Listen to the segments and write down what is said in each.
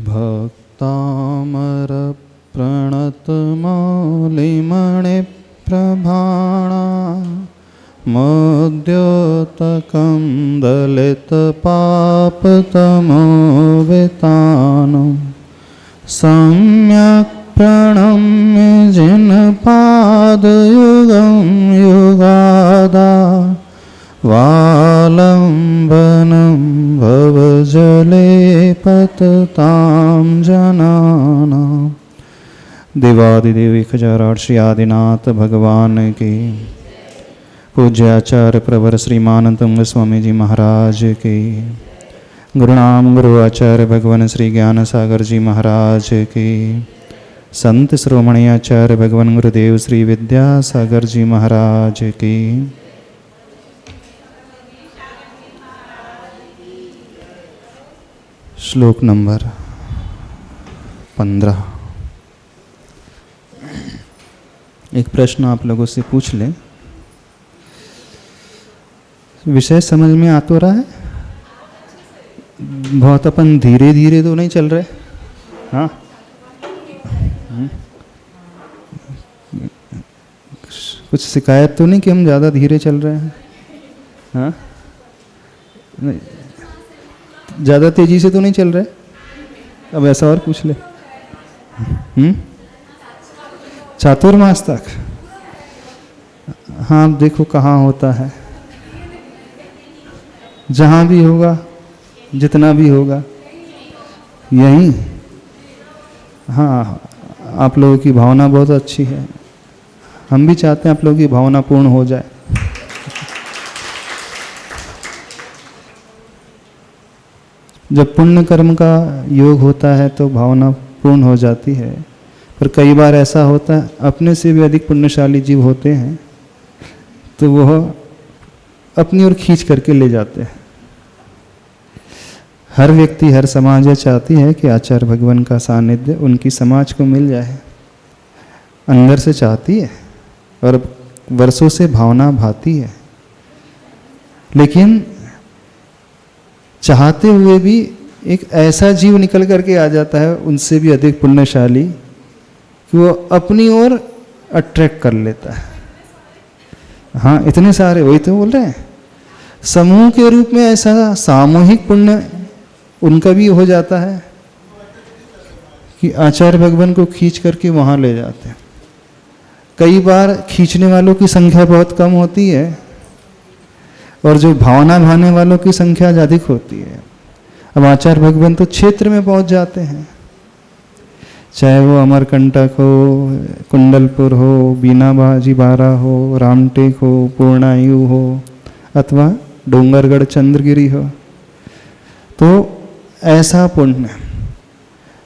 भक्तामर प्रणतमौलिमणि प्रभाणा मद्योतकं दलितपापतमोवितानो सम्यक् प्रणम्य जिनपादयुगं युगादा वालम्बनं भवजले पततां जनानां। देवादिदेव 1008 श्री आदिनाथ भगवान की, पूज्य आचार्य प्रवर श्रीमानंद स्वामी जी महाराज की, गुरुनाम गुरु आचार्य भगवान श्री ज्ञान सागर जी महाराज की, संत श्रोमणी आचार्य भगवान गुरुदेव श्री विद्यासागर जी महाराज की। श्लोक नंबर 15। एक प्रश्न आप लोगों से पूछ लें, विषय समझ में आ तो रहा है? बहुत अपन धीरे धीरे तो नहीं चल रहे? हाँ, कुछ शिकायत तो नहीं कि हम ज़्यादा धीरे चल रहे हैं? हाँ, ज़्यादा तेजी से तो नहीं चल रहे? अब ऐसा और पूछ ले। चातुर्मास तक? हाँ, अब देखो कहाँ होता है, जहाँ भी होगा, जितना भी होगा, यही। हाँ, आप लोगों की भावना बहुत अच्छी है, हम भी चाहते हैं आप लोगों की भावना पूर्ण हो जाए। जब पुण्य कर्म का योग होता है तो भावना पूर्ण हो जाती है, पर कई बार ऐसा होता है अपने से भी अधिक पुण्यशाली जीव होते हैं तो वह अपनी ओर खींच करके ले जाते हैं। हर व्यक्ति, हर समाज चाहती है कि आचार्य भगवान का सानिध्य उनकी समाज को मिल जाए, अंदर से चाहती है और वर्षों से भावना भाती है, लेकिन चाहते हुए भी एक ऐसा जीव निकल करके आ जाता है उनसे भी अधिक पुण्यशाली कि वो अपनी ओर अट्रैक्ट कर लेता है। हाँ, इतने सारे, वही तो बोल रहे हैं, समूह के रूप में ऐसा सामूहिक पुण्य उनका भी हो जाता है कि आचार्य भगवान को खींच करके वहाँ ले जाते हैं। कई बार खींचने वालों की संख्या बहुत कम होती है और जो भावना भाने वालों की संख्या अधिक होती है। अब आचार्य भगवान तो क्षेत्र में पहुंच जाते हैं, चाहे वो अमरकंटक हो, कुंडलपुर हो, बीना बाजी बारा हो, रामटेक हो, पूर्णायु हो, अथवा डोंगरगढ़ चंद्रगिरी हो। तो ऐसा पुण्य,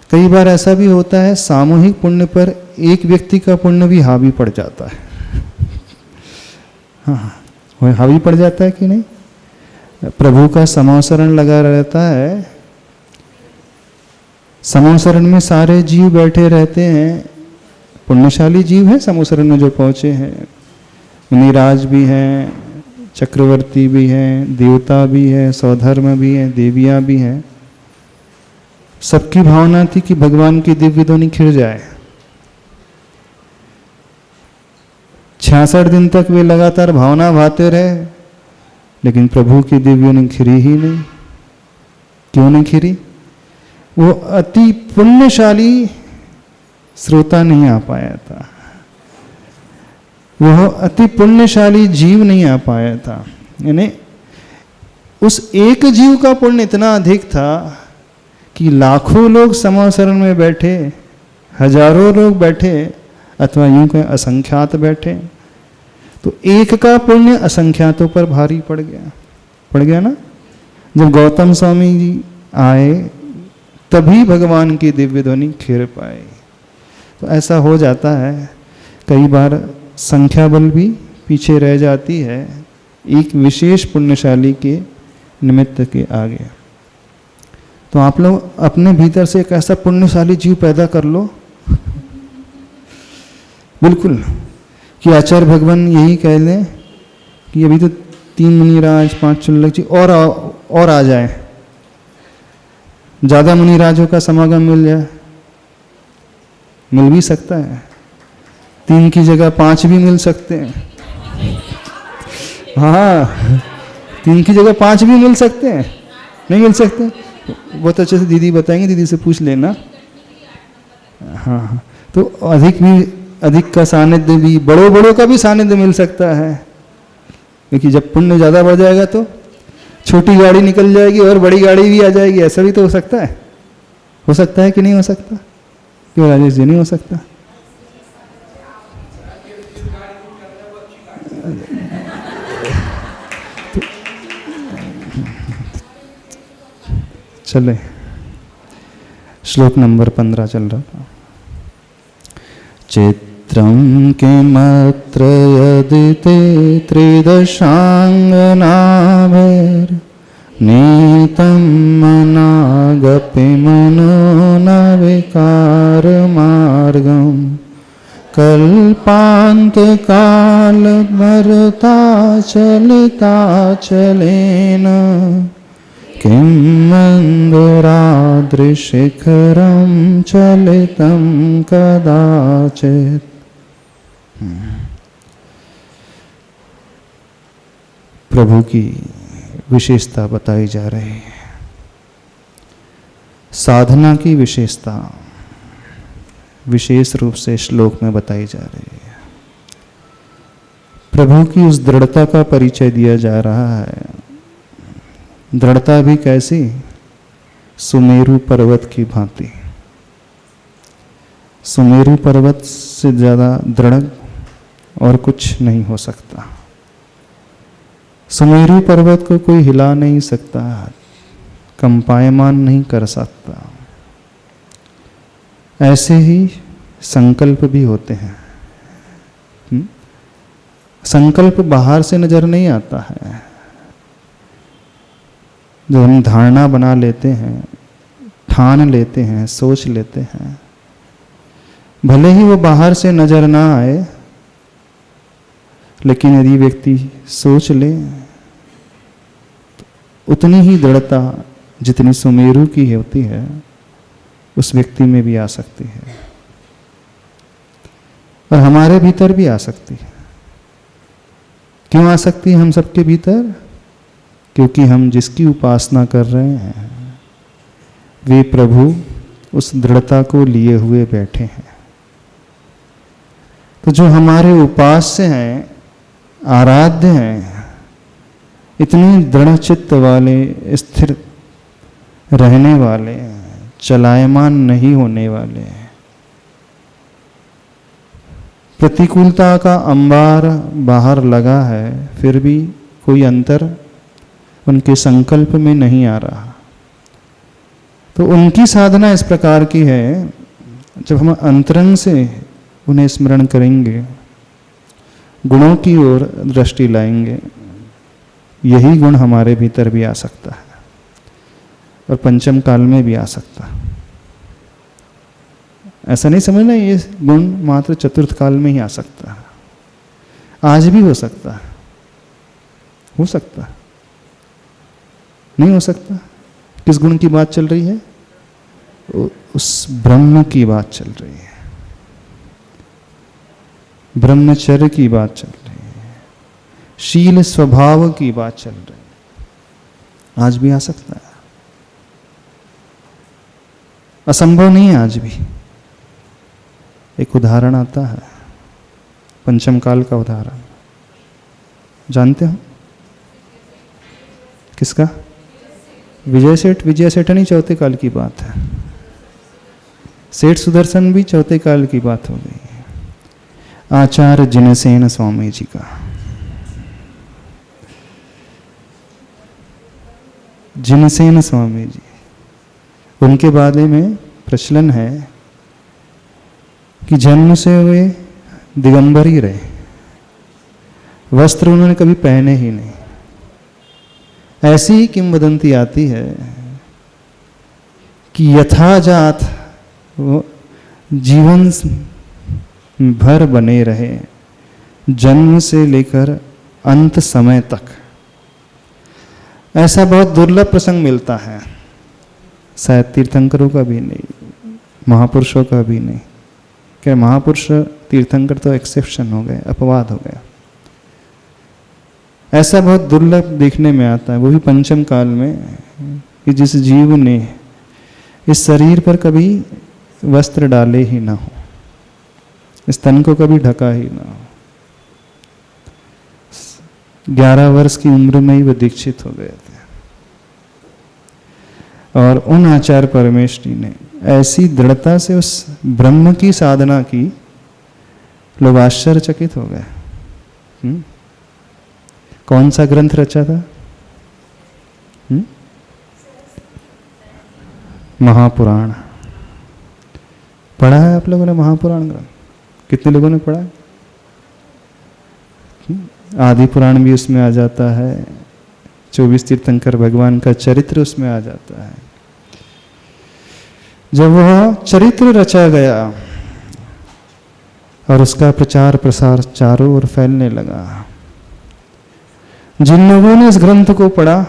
कई बार ऐसा भी होता है सामूहिक पुण्य पर एक व्यक्ति का पुण्य भी हावी पड़ जाता है। हाँ, वो हावी पड़ जाता है कि नहीं? प्रभु का समोसरण लगा रहता है, समोसरण में सारे जीव बैठे रहते हैं, पुण्यशाली जीव हैं समोसरण में जो पहुंचे हैं, मुनिराज भी हैं, चक्रवर्ती भी हैं, देवता भी हैं, स्वधर्म भी हैं, देवियां भी हैं। सबकी भावना थी कि भगवान की दिव्य ध्वनि खिल जाए। 66 दिन तक वे लगातार भावना भाते रहे, लेकिन प्रभु की दिव्य ध्वनि खिरी ही नहीं। क्यों नहीं खिरी? वो अति पुण्यशाली श्रोता नहीं आ पाया था, वह अति पुण्यशाली जीव नहीं आ पाया था। यानी उस एक जीव का पुण्य इतना अधिक था कि लाखों लोग समोसरण में बैठे, हजारों लोग बैठे, अथवा यूं कहें असंख्यात बैठे, तो एक का पुण्य असंख्यातों पर भारी पड़ गया ना। जब गौतम स्वामी जी आए तभी भगवान की दिव्य ध्वनि खिर पाए। तो ऐसा हो जाता है, कई बार संख्या बल भी पीछे रह जाती है एक विशेष पुण्यशाली के निमित्त के आगे। तो आप लोग अपने भीतर से एक ऐसा पुण्यशाली जीव पैदा कर लो, बिल्कुल, कि आचार्य भगवान यही कह लें कि अभी तो 3 मुनिराज 5 चुल्लक जी और आ जाए, ज़्यादा मुनिराजों का समागम मिल जाए, मिल भी सकता है। 3 की जगह 5 भी मिल सकते हैं। हाँ, 3 की जगह 5 भी मिल सकते हैं, नहीं मिल सकते? बहुत अच्छे से दीदी बताएंगे, दीदी से पूछ लेना। हाँ, तो अधिक का सानिध्य भी, बड़ों का भी सानिध्य मिल सकता है, क्योंकि जब पुण्य ज़्यादा बढ़ जाएगा तो छोटी गाड़ी निकल जाएगी और बड़ी गाड़ी भी आ जाएगी। ऐसा भी तो हो सकता है। हो सकता है कि नहीं हो सकता? क्यों राजेश जी, नहीं हो सकता? चले, श्लोक नंबर 15 चल रहा था। चित्रं किमत्र यदि ते त्रिदशाङ्गनाभिर्नीतं मनागपि मनो न विकारमार्गं कल्पान्तकालमरता चलिताचलेन किं मन्दराद्रिशिखरं चलितं कदाचित्। प्रभु की विशेषता बताई जा रही है, साधना की विशेषता विशेष रूप से श्लोक में बताई जा रही है। प्रभु की उस दृढ़ता का परिचय दिया जा रहा है। दृढ़ता भी कैसी? सुमेरु पर्वत की भांति। सुमेरु पर्वत से ज़्यादा दृढ़ और कुछ नहीं हो सकता। सुमेरु पर्वत को कोई हिला नहीं सकता, कंपायमान नहीं कर सकता। ऐसे ही संकल्प भी होते हैं। संकल्प बाहर से नजर नहीं आता है। जो हम धारणा बना लेते हैं, ठान लेते हैं, सोच लेते हैं, भले ही वो बाहर से नजर ना आए, लेकिन यदि व्यक्ति सोच ले तो उतनी ही दृढ़ता जितनी सुमेरु की होती है उस व्यक्ति में भी आ सकती है, और हमारे भीतर भी आ सकती है। क्यों आ सकती है हम सबके भीतर? क्योंकि हम जिसकी उपासना कर रहे हैं वे प्रभु उस दृढ़ता को लिए हुए बैठे हैं। तो जो हमारे उपास्य हैं, आराध्य हैं, इतने दृढ़ चित्त वाले, स्थिर रहने वाले, चलायमान नहीं होने वाले, प्रतिकूलता का अंबार बाहर लगा है फिर भी कोई अंतर उनके संकल्प में नहीं आ रहा, तो उनकी साधना इस प्रकार की है। जब हम अंतरंग से उन्हें स्मरण करेंगे, गुणों की ओर दृष्टि लाएंगे, यही गुण हमारे भीतर भी आ सकता है और पंचम काल में भी आ सकता है। ऐसा नहीं समझना ये गुण मात्र चतुर्थ काल में ही आ सकता है, आज भी हो सकता है। हो सकता है, नहीं हो सकता? किस गुण की बात चल रही है? उस ब्रह्म की बात चल रही है, ब्रह्मचर्य की बात चल रही है, शील स्वभाव की बात चल रही है। आज भी आ सकता है, असंभव नहीं है आज भी। एक उदाहरण आता है, पंचम काल का उदाहरण, जानते हो किसका? विजय सेठ। विजय सेठ नहीं, चौथे काल की बात है। सेठ सुदर्शन भी चौथे काल की बात हो गई। आचार्य जिनसेन स्वामी जी का, जिनसेन स्वामी जी, उनके बारे में प्रचलन है कि जन्म से वे दिगंबर ही रहे, वस्त्र उन्होंने कभी पहने ही नहीं। ऐसी ही किंवदंती आती है कि यथाजात वो जीवन भर बने रहे, जन्म से लेकर अंत समय तक। ऐसा बहुत दुर्लभ प्रसंग मिलता है, शायद तीर्थंकरों का भी नहीं, महापुरुषों का भी नहीं। क्या महापुरुष तीर्थंकर तो एक्सेप्शन हो गए, अपवाद हो गया। ऐसा बहुत दुर्लभ देखने में आता है, वो भी पंचम काल में, कि जिस जीव ने इस शरीर पर कभी वस्त्र डाले ही ना हो, इस तन को कभी ढका ही ना हो, 11 वर्ष की उम्र में ही वो दीक्षित हो गए थे। और उन आचार्य परमेष्ठी ने ऐसी दृढ़ता से उस ब्रह्म की साधना की, लोग आश्चर्यचकित हो गए। कौन सा ग्रंथ रचा था? महापुराण। पढ़ा है आप लोगों ने महापुराण ग्रंथ? कितने लोगों ने पढ़ा है? आदि पुराण भी उसमें आ जाता है, 24 तीर्थंकर भगवान का चरित्र उसमें आ जाता है। जब वह चरित्र रचा गया और उसका प्रचार प्रसार चारों ओर फैलने लगा, जिन लोगों ने इस ग्रंथ को पढ़ा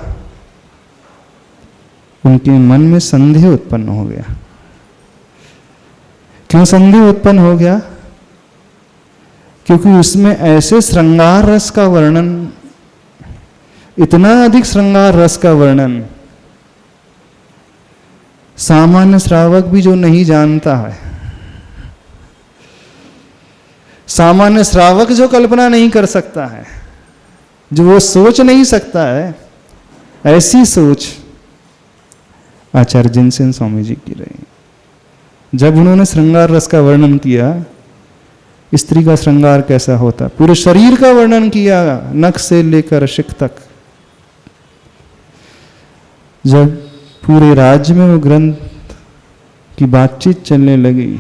उनके मन में संदेह उत्पन्न हो गया। क्यों संदेह उत्पन्न हो गया? क्योंकि उसमें ऐसे श्रृंगार रस का वर्णन, इतना अधिक श्रृंगार रस का वर्णन सामान्य श्रावक भी जो नहीं जानता है, सामान्य श्रावक जो कल्पना नहीं कर सकता है, जो वो सोच नहीं सकता है, ऐसी सोच आचार्य जिनसेन स्वामी जी की रही। जब उन्होंने श्रृंगार रस का वर्णन किया, स्त्री का श्रृंगार कैसा होता, पूरे शरीर का वर्णन किया, नख से लेकर शिख तक। जब पूरे राज्य में वो ग्रंथ की बातचीत चलने लगी,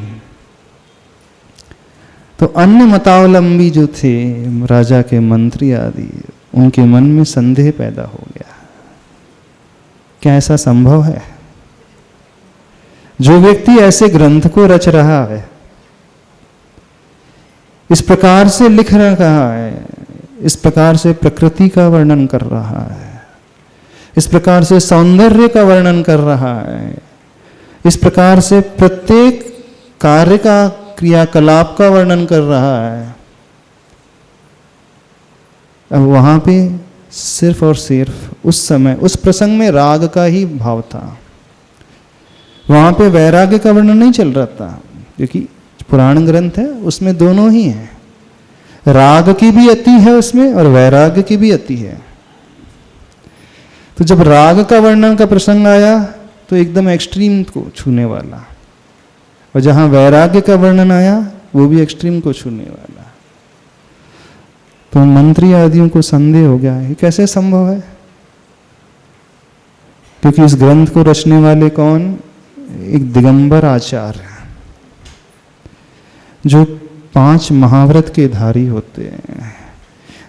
तो अन्य मतावलंबी जो थे, राजा के मंत्री आदि, उनके मन में संदेह पैदा हो गया। क्या ऐसा संभव है? जो व्यक्ति ऐसे ग्रंथ को रच रहा है, इस प्रकार से लिख रहा है, इस प्रकार से प्रकृति का वर्णन कर रहा है, इस प्रकार से सौंदर्य का वर्णन कर रहा है, इस प्रकार से प्रत्येक कार्य का, क्रियाकलाप का वर्णन कर रहा है, अब वहां पे सिर्फ और सिर्फ उस समय उस प्रसंग में राग का ही भाव था, वहां पे वैराग्य का वर्णन नहीं चल रहा था। क्योंकि पुराण ग्रंथ है, उसमें दोनों ही है, राग की भी अति है उसमें और वैराग्य की भी अति है। तो जब राग का वर्णन का प्रसंग आया तो एकदम एक्सट्रीम को छूने वाला, और जहां वैराग्य का वर्णन आया वो भी एक्सट्रीम को छूने वाला। तो मंत्री आदियों को संदेह हो गया, ये कैसे संभव है? क्योंकि इस ग्रंथ को रचने वाले कौन? एक दिगंबर आचार्य, जो 5 महाव्रत के धारी होते हैं,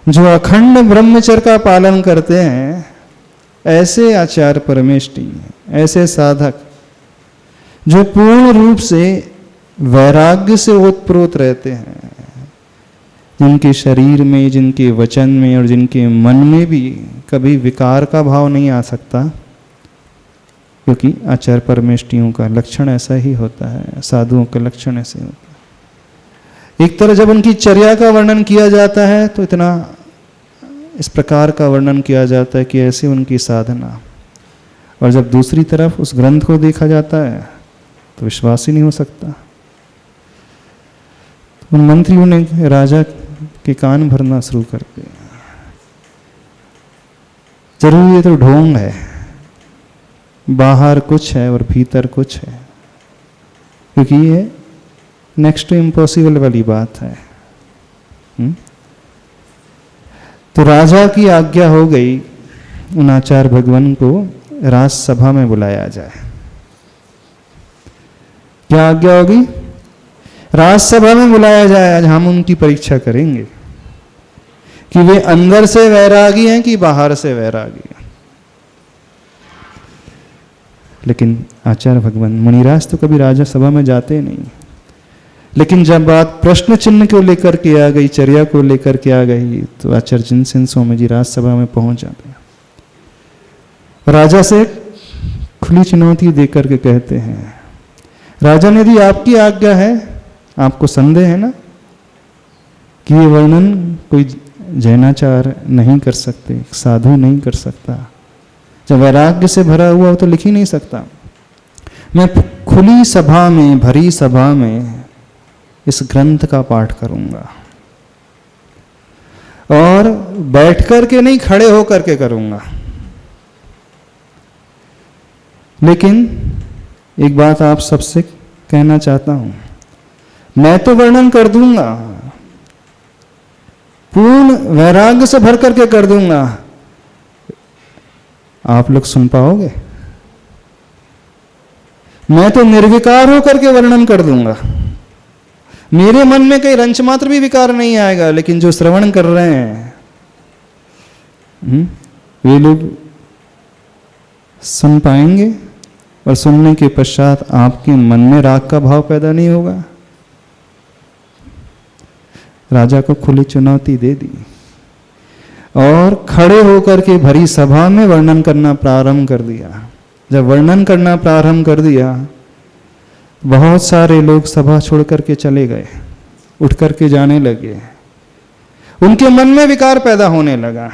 जो अखंड ब्रह्मचर्य का पालन करते हैं, ऐसे आचार्य परमेष्ठी, ऐसे साधक जो पूर्ण रूप से वैराग्य से ओतप्रोत रहते हैं, जिनके शरीर में, जिनके वचन में और जिनके मन में भी कभी विकार का भाव नहीं आ सकता। क्योंकि आचार्य परमेष्ठियों का लक्षण ऐसा ही होता है, साधुओं का लक्षण ऐसे होता है। एक तरह जब उनकी चर्या का वर्णन किया जाता है तो इतना इस प्रकार का वर्णन किया जाता है कि ऐसे उनकी साधना, और जब दूसरी तरफ उस ग्रंथ को देखा जाता है तो विश्वास ही नहीं हो सकता। उन मंत्रियों ने राजा के कान भरना शुरू कर दिया। जरूर ये तो ढोंग है, बाहर कुछ है और भीतर कुछ है, क्योंकि ये नेक्स्ट टू इम्पॉसिबल वाली बात है। तो राजा की आज्ञा हो गई उन आचार्य भगवान को राजसभा में बुलाया जाए। क्या आज्ञा होगी? राजसभा में बुलाया जाए। आज हम उनकी परीक्षा करेंगे कि वे अंदर से वैरागी हैं कि बाहर से वैरागी हैं। लेकिन आचार्य भगवान मुनिराज तो कभी राजा सभा में जाते नहीं, लेकिन जब बात प्रश्न चिन्ह को लेकर के आ गई, चर्या को लेकर के आ गई, तो आचार्य जिनसेन स्वामी जी राजसभा में पहुंच जाते हैं। राजा से खुली चुनौती देकर के कहते हैं, राजन यदि आपकी आज्ञा है, आपको संदेह है ना कि ये वर्णन कोई जैनाचार नहीं कर सकते, साधु नहीं कर सकता, जब वैराग्य से भरा हुआ हो तो लिख ही नहीं सकता। मैं खुली सभा में, भरी सभा में इस ग्रंथ का पाठ करूंगा, और बैठ कर के नहीं, खड़े होकर के करूंगा। लेकिन एक बात आप सबसे कहना चाहता हूं, मैं तो वर्णन कर दूंगा, पूर्ण वैराग्य से भर करके कर दूंगा, आप लोग सुन पाओगे? मैं तो निर्विकार होकर के वर्णन कर दूंगा, मेरे मन में कहीं रंच मात्र भी विकार नहीं आएगा, लेकिन जो श्रवण कर रहे हैं वे लोग सुन पाएंगे, और सुनने के पश्चात आपके मन में राग का भाव पैदा नहीं होगा। राजा को खुली चुनौती दे दी और खड़े होकर के भरी सभा में वर्णन करना प्रारंभ कर दिया। जब वर्णन करना प्रारंभ कर दिया, बहुत सारे लोग सभा छोड़ करके चले गए, उठ करके जाने लगे। उनके मन में विकार पैदा होने लगा,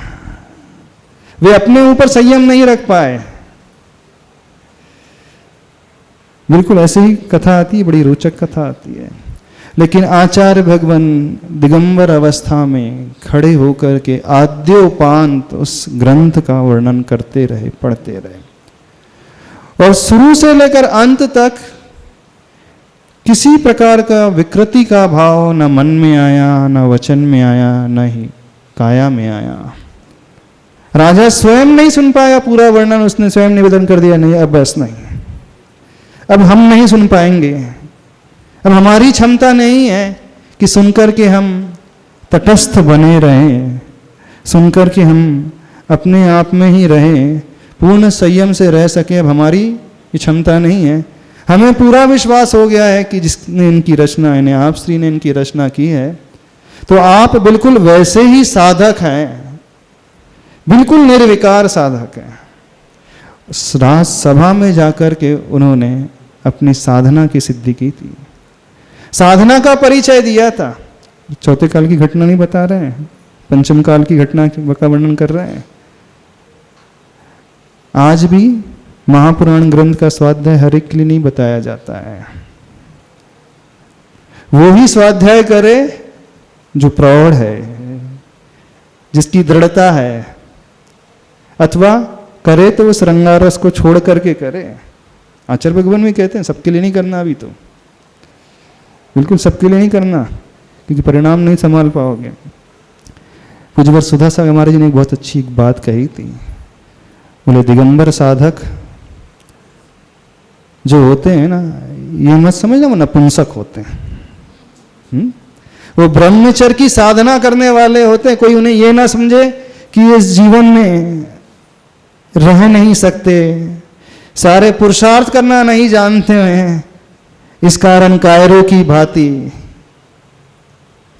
वे अपने ऊपर संयम नहीं रख पाए। बिल्कुल ऐसे ही कथा आती है, बड़ी रोचक कथा आती है। लेकिन आचार्य भगवान दिगंबर अवस्था में खड़े होकर के आद्योपांत उस ग्रंथ का वर्णन करते रहे, पढ़ते रहे, और शुरू से लेकर अंत तक किसी प्रकार का विकृति का भाव न मन में आया, न वचन में आया, न ही काया में आया। राजा स्वयं नहीं सुन पाया पूरा वर्णन, उसने स्वयं निवेदन कर दिया, नहीं अब बस नहीं, अब हम नहीं सुन पाएंगे, अब हमारी क्षमता नहीं है कि सुनकर के हम तटस्थ बने रहें, सुनकर के हम अपने आप में ही रहें, पूर्ण संयम से रह सके, अब हमारी क्षमता नहीं है। हमें पूरा विश्वास हो गया है कि जिसने इनकी रचना, यानी आप श्री ने इनकी रचना की है, तो आप बिल्कुल वैसे ही साधक हैं, बिल्कुल निर्विकार साधक हैं। राज सभा में जाकर के उन्होंने अपनी साधना की सिद्धि की थी, साधना का परिचय दिया था। चौथे काल की घटना नहीं बता रहे हैं, पंचम काल की घटना का वर्णन कर रहे हैं। आज भी महापुराण ग्रंथ का स्वाध्याय हर एक के लिए नहीं बताया जाता है। वो ही स्वाध्याय करे जो प्रौढ़ है, जिसकी दृढ़ता है, अथवा करे तो उस रंगारस को छोड़ करके करे। आचार्य भगवान भी कहते हैं सबके लिए नहीं करना, अभी तो बिल्कुल सबके लिए नहीं करना, क्योंकि परिणाम नहीं संभाल पाओगे। पूज्यवर सुधा सागर महाराज जी ने एक बहुत अच्छी बात कही थी, बोले दिगंबर साधक जो होते हैं ना, ये मत समझना वो नपुंसक होते हैं। वो ब्रह्मचर्य की साधना करने वाले होते हैं। कोई उन्हें ये ना समझे कि इस जीवन में रह नहीं सकते, सारे पुरुषार्थ करना नहीं जानते हैं, इस कारण कायरों की भांति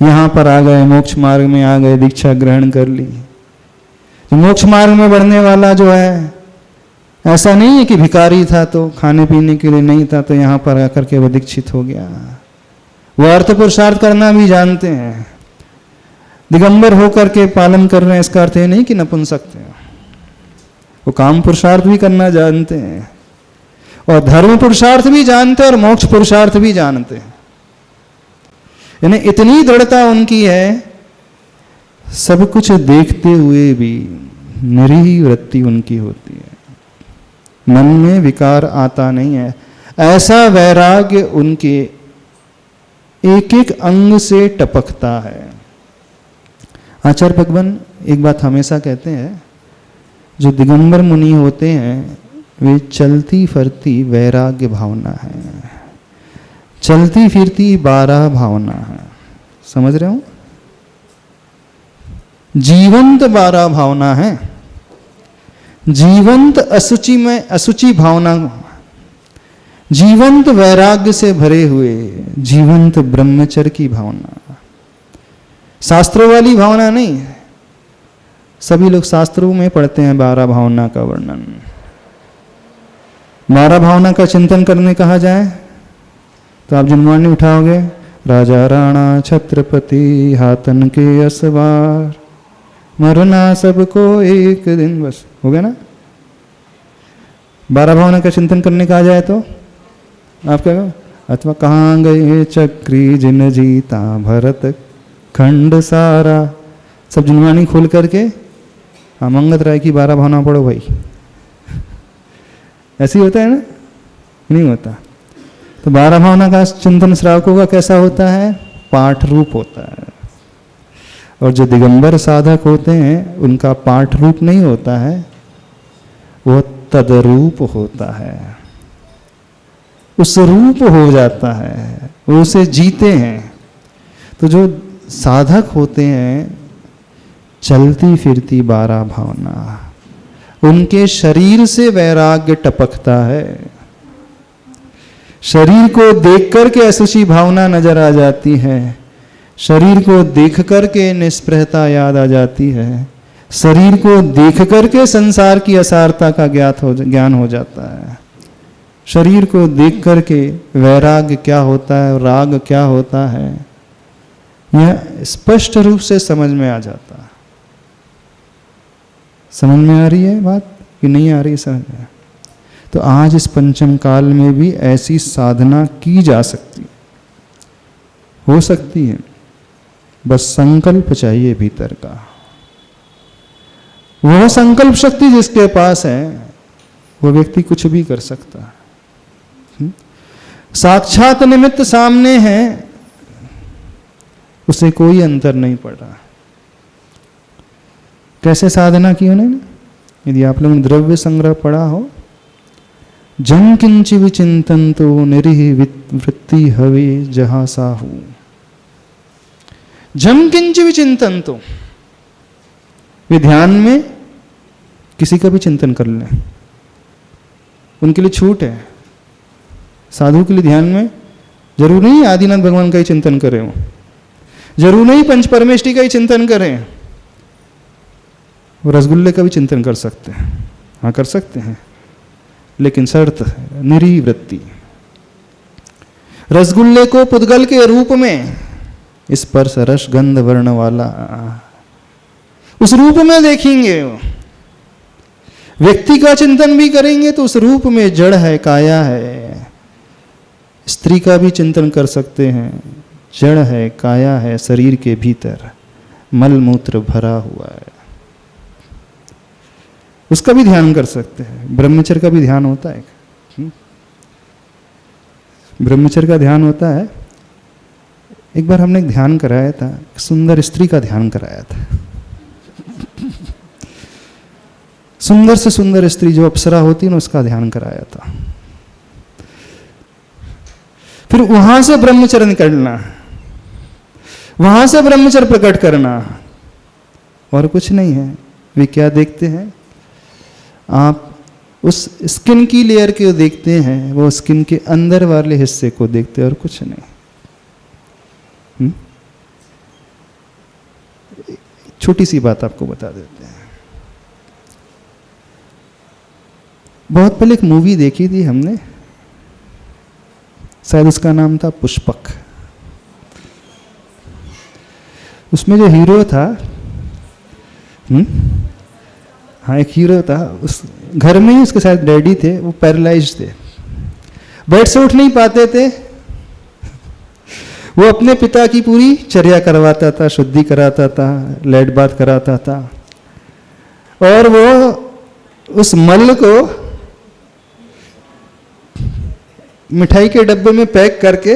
यहां पर आ गए, मोक्ष मार्ग में आ गए, दीक्षा ग्रहण कर ली। तो मोक्ष मार्ग में बढ़ने वाला जो है, ऐसा नहीं है कि भिखारी था तो खाने पीने के लिए नहीं था तो यहां पर आकर के वो दीक्षित हो गया। वो अर्थ पुरुषार्थ करना भी जानते हैं, दिगंबर होकर के पालन कर रहे हैं। इसका अर्थ ये नहीं कि नपुंसक थे, वो काम पुरुषार्थ भी करना जानते हैं, और धर्म पुरुषार्थ भी जानते हैं, और मोक्ष पुरुषार्थ भी जानते हैं। यानी इतनी दृढ़ता उनकी है, सब कुछ देखते हुए भी निरीह वृत्ति उनकी होती है, मन में विकार आता नहीं है। ऐसा वैराग्य उनके एक एक अंग से टपकता है। आचार्य भगवान एक बात हमेशा कहते हैं, जो दिगंबर मुनि होते हैं वे चलती फिरती वैराग्य भावना है, चलती फिरती 12 भावना है। समझ रहे हो? जीवंत 12 भावना है, जीवंत असुचि में असुचि भावना, जीवंत वैराग्य से भरे हुए जीवंत ब्रह्मचर्य की भावना, शास्त्रों वाली भावना नहीं है। सभी लोग शास्त्रों में पढ़ते हैं 12 भावना का वर्णन, 12 भावना का चिंतन करने कहा जाए तो आप जुनवानी उठाओगे, राजा राणा छत्रपति हाथन के असवार, मरना सबको एक दिन, बस हो गया ना। 12 भावना का चिंतन करने कहा जाए तो आप क्या कहो, अथवा कहाँ गए चक्री जिन जीता भरत खंड सारा, सब जुनवानी खोल करके मंगत राय की 12 भावना पढ़ो भाई। ऐसे ही होता है ना, नहीं होता। तो 12 भावना का चिंतन श्रावकों का कैसा होता है, पाठ रूप होता है। और जो दिगंबर साधक होते हैं उनका पाठ रूप नहीं होता है, वो तदरूप होता है, उस रूप हो जाता है, वो उसे जीते हैं। तो जो साधक होते हैं चलती फिरती 12 भावना, उनके शरीर से वैराग्य टपकता है, शरीर को देख करके असुचि भावना नजर आ जाती है, शरीर को देख करके निष्प्रहता याद आ जाती है, शरीर को देख करके संसार की असारता का ज्ञान हो जाता है, शरीर को देख करके वैराग्य क्या होता है, राग क्या होता है, यह स्पष्ट रूप से समझ में आ जाता है। समझ में आ रही है बात कि नहीं आ रही समझ में? तो आज इस पंचम काल में भी ऐसी साधना की जा सकती, हो सकती है, बस संकल्प चाहिए भीतर का। वह संकल्प शक्ति जिसके पास है वो व्यक्ति कुछ भी कर सकता है। साक्षात निमित्त सामने है, उसे कोई अंतर नहीं पड़ रहा। कैसे साधना की उन्होंने? यदि आप लोगों ने द्रव्य संग्रह पढ़ा हो, जम किंच विचिंतन तो निरीह वृत्ति हवे जहां साहू। जम किंच विचिंतन तो, वे ध्यान में किसी का भी चिंतन कर लें, उनके लिए छूट है। साधु के लिए ध्यान में जरूर नहीं आदिनाथ भगवान का ही चिंतन करें, वो जरूर नहीं पंच परमेष्टि का ही चिंतन करें, वो रसगुल्ले का भी चिंतन कर सकते हैं, हाँ कर सकते हैं, लेकिन शर्त है निरीह वृत्ति। रसगुल्ले को पुद्गल के रूप में स्पर्श रस गंध वर्ण वाला उस रूप में देखेंगे, व्यक्ति का चिंतन भी करेंगे तो उस रूप में जड़ है, काया है। स्त्री का भी चिंतन कर सकते हैं, जड़ है, काया है, शरीर के भीतर मल मूत्र भरा हुआ है, उसका भी ध्यान कर सकते हैं। ब्रह्मचर्य का भी ध्यान होता है, ब्रह्मचर्य का ध्यान होता है। एक बार हमने ध्यान कराया था, सुंदर स्त्री का ध्यान कराया था। सुंदर से सुंदर स्त्री जो अप्सरा होती है ना, उसका ध्यान कराया था। फिर वहां से ब्रह्मचर्य निकलना, वहां से ब्रह्मचर्य प्रकट करना, और कुछ नहीं है। वे क्या देखते हैं, आप उस स्किन की लेयर को देखते हैं, वो स्किन के अंदर वाले हिस्से को देखते हैं, और कुछ नहीं। छोटी सी बात आपको बता देते हैं। बहुत पहले एक मूवी देखी थी हमने, शायद उसका नाम था पुष्पक। उसमें जो हीरो था, हाँ एक हीरो था, उस घर में ही उसके साथ डैडी थे, वो पैरालाइज थे, बेड से उठ नहीं पाते थे। वो अपने पिता की पूरी चर्या करवाता था, शुद्धि कराता था, लेट बाथ कराता था, और वो उस मल को मिठाई के डब्बे में पैक करके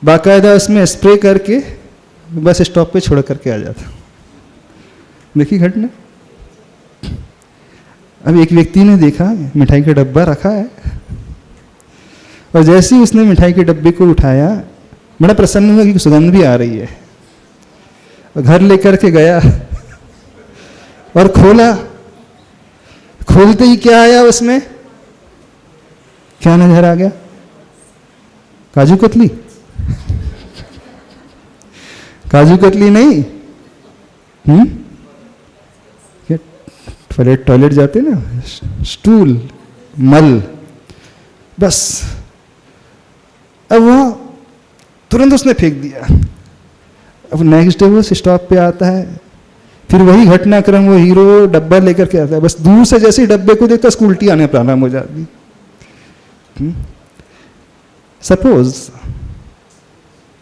बाकायदा उसमें स्प्रे करके बस स्टॉप पे छोड़ करके आ जाता। देखी घटना। अब एक व्यक्ति ने देखा मिठाई का डब्बा रखा है, और जैसे ही उसने मिठाई के डब्बे को उठाया, बड़ा प्रसन्न हुआ कि सुगंध भी आ रही है, और घर लेकर के गया और खोला। खोलते ही क्या आया उसमें, क्या नजर आ गया? काजू कतली। काजू कतली नहीं, टॉयलेट जाते ना, स्टूल, मल, बस। अब वो तुरंत उसने फेंक दिया। अब नेक्स्ट डे वो स्टॉप पे आता है, फिर वही घटनाक्रम, वो हीरो डब्बा लेकर के आता है, बस दूर से जैसे ही डब्बे को देखता उसको उल्टी आने प्रारंभ हो जाती। सपोज,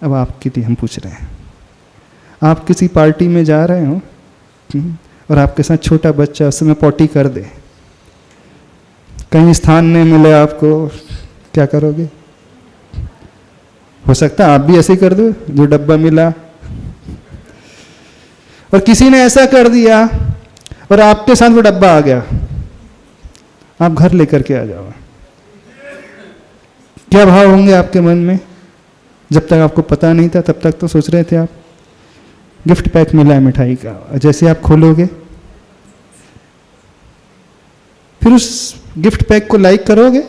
अब आपके लिए हम पूछ रहे हैं, आप किसी पार्टी में जा रहे हो और आपके साथ छोटा बच्चा उस समय पॉटी कर दे, कहीं स्थान नहीं मिले आपको, क्या करोगे? हो सकता है आप भी ऐसे ही कर दो जो डब्बा मिला। और किसी ने ऐसा कर दिया और आपके साथ वो डब्बा आ गया, आप घर लेकर के आ जाओ, क्या भाव होंगे आपके मन में? जब तक आपको पता नहीं था तब तक तो सोच रहे थे आप गिफ्ट पैक मिला है मिठाई का, जैसे आप खोलोगे फिर उस गिफ्ट पैक को लाइक करोगे?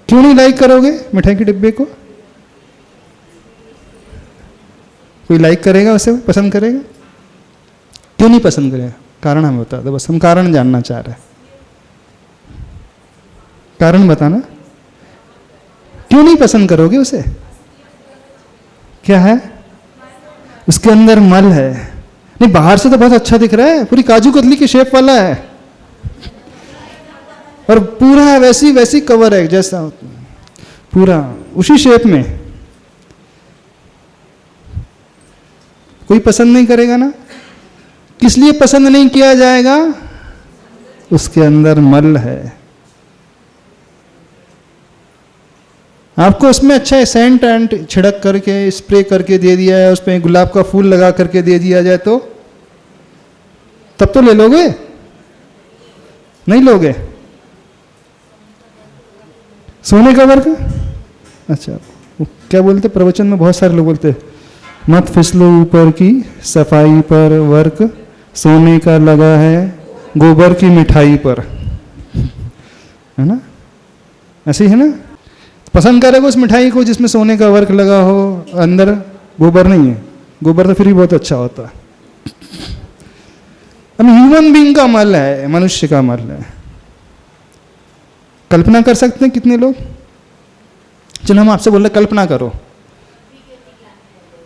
क्यों नहीं लाइक करोगे मिठाई के डिब्बे को? कोई लाइक करेगा उसे, पसंद करेगा? क्यों नहीं पसंद करेगा? कारण हमें बता दो, बस हम कारण जानना चाह रहे हैं। कारण बताना, क्यों नहीं पसंद करोगे उसे? क्या है उसके अंदर? मल है। नहीं, बाहर से तो बहुत अच्छा दिख रहा है, पूरी काजू कतली की शेप वाला है और पूरा वैसी वैसी कवर है जैसा, पूरा उसी शेप में। कोई पसंद नहीं करेगा ना? किस लिए पसंद नहीं किया जाएगा? उसके अंदर मल है। आपको उसमें अच्छा सेंट एंड छिड़क करके स्प्रे करके दे दिया है, उसमें गुलाब का फूल लगा करके दे दिया जाए तो तब तो ले लोगे? नहीं लोगे? सोने का वर्क, अच्छा क्या बोलते प्रवचन में बहुत सारे लोग बोलते, मत फिसलो ऊपर की सफाई पर, वर्क सोने का लगा है गोबर की मिठाई पर, है ना? ऐसे ही है ना? पसंद करेगा उस मिठाई को जिसमें सोने का वर्क लगा हो, अंदर गोबर नहीं है। गोबर तो फिर भी बहुत अच्छा होता है। अब ह्यूमन बीइंग का मल है, मनुष्य का मल है। कल्पना कर सकते हैं कितने लोग? चलो हम आपसे बोल रहे कल्पना करो,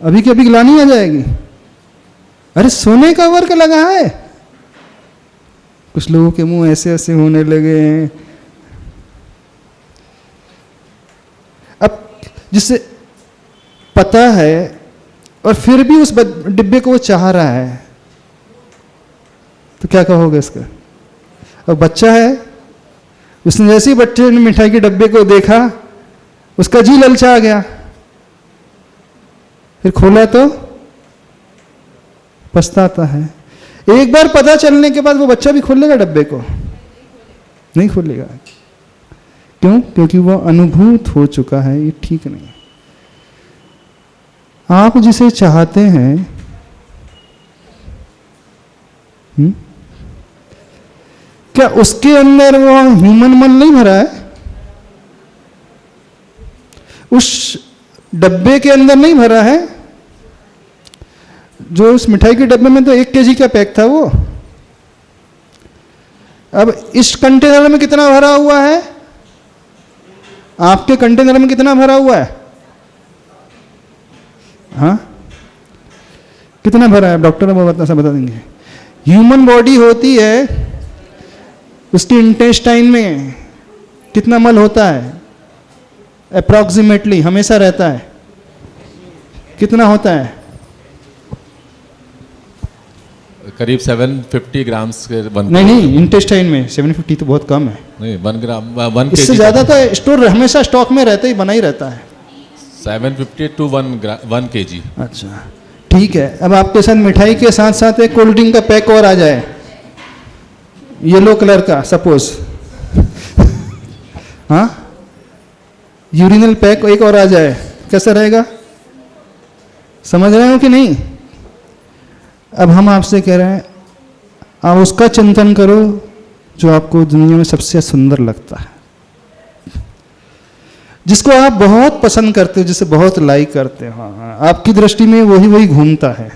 अभी की अभी ग्लानि आ जाएगी। अरे सोने का वर्क लगा है। कुछ लोगों के मुंह ऐसे ऐसे होने लगे हैं। अब जिससे पता है और फिर भी उस डिब्बे को वो चाह रहा है, तो क्या कहोगे इसका? अब बच्चा है, उसने जैसे ही बच्चे ने मिठाई के डब्बे को देखा, उसका जी ललचा गया, फिर खोला तो पछताता है। एक बार पता चलने के बाद वो बच्चा भी खोलेगा डब्बे को? नहीं खोलेगा। क्यों? क्योंकि वो अनुभूत हो चुका है, ये ठीक नहीं। आप जिसे चाहते हैं, क्या उसके अंदर वो ह्यूमन मन नहीं भरा है? उस डब्बे के अंदर नहीं भरा है? जो उस मिठाई के डब्बे में तो 1 kg का पैक था वो। अब इस कंटेनर में कितना भरा हुआ है? आपके कंटेनर में कितना भरा हुआ है? हाँ, कितना भरा है? डॉक्टर बता देंगे। ह्यूमन बॉडी होती है, उसकी इंटेस्टाइन में कितना मल होता है? अप्रॉक्सीमेटली हमेशा रहता है। कितना होता है? करीब 750 ग्राम्स के नहीं, इंटेस्टाइन में 750 तो बहुत कम है। नहीं, 1 ग्राम 1 इससे ज्यादा तो स्टोर हमेशा स्टॉक में रहता ही, बना ही रहता है। 750 to 1 kg। अच्छा ठीक है। अब आपके साथ मिठाई के साथ साथ एक कोल्ड ड्रिंक का पैक और आ जाए, येलो कलर का सपोज, हाँ, यूरिनल पैक एक और आ जाए, कैसा रहेगा? समझ रहे हो कि नहीं? अब हम आपसे कह रहे हैं, आप उसका चिंतन करो जो आपको दुनिया में सबसे सुंदर लगता है, जिसको आप बहुत पसंद करते हो, जिसे बहुत लाइक करते हो। हाँ, आपकी दृष्टि में वही वही घूमता है,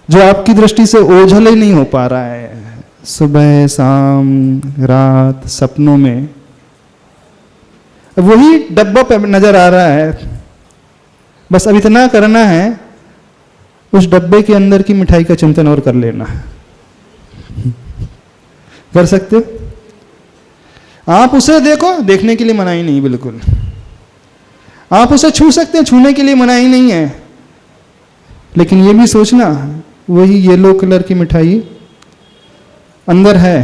जो आपकी दृष्टि से ओझल ही नहीं हो पा रहा है, सुबह शाम रात सपनों में वही डब्बा पे नजर आ रहा है। बस अब इतना करना है, उस डब्बे के अंदर की मिठाई का चिंतन और कर लेना। कर सकते हो? आप उसे देखो, देखने के लिए मनाही नहीं बिल्कुल। आप उसे छू सकते हैं, छूने के लिए मनाही नहीं है। लेकिन ये भी सोचना, वही येलो कलर की मिठाई अंदर है,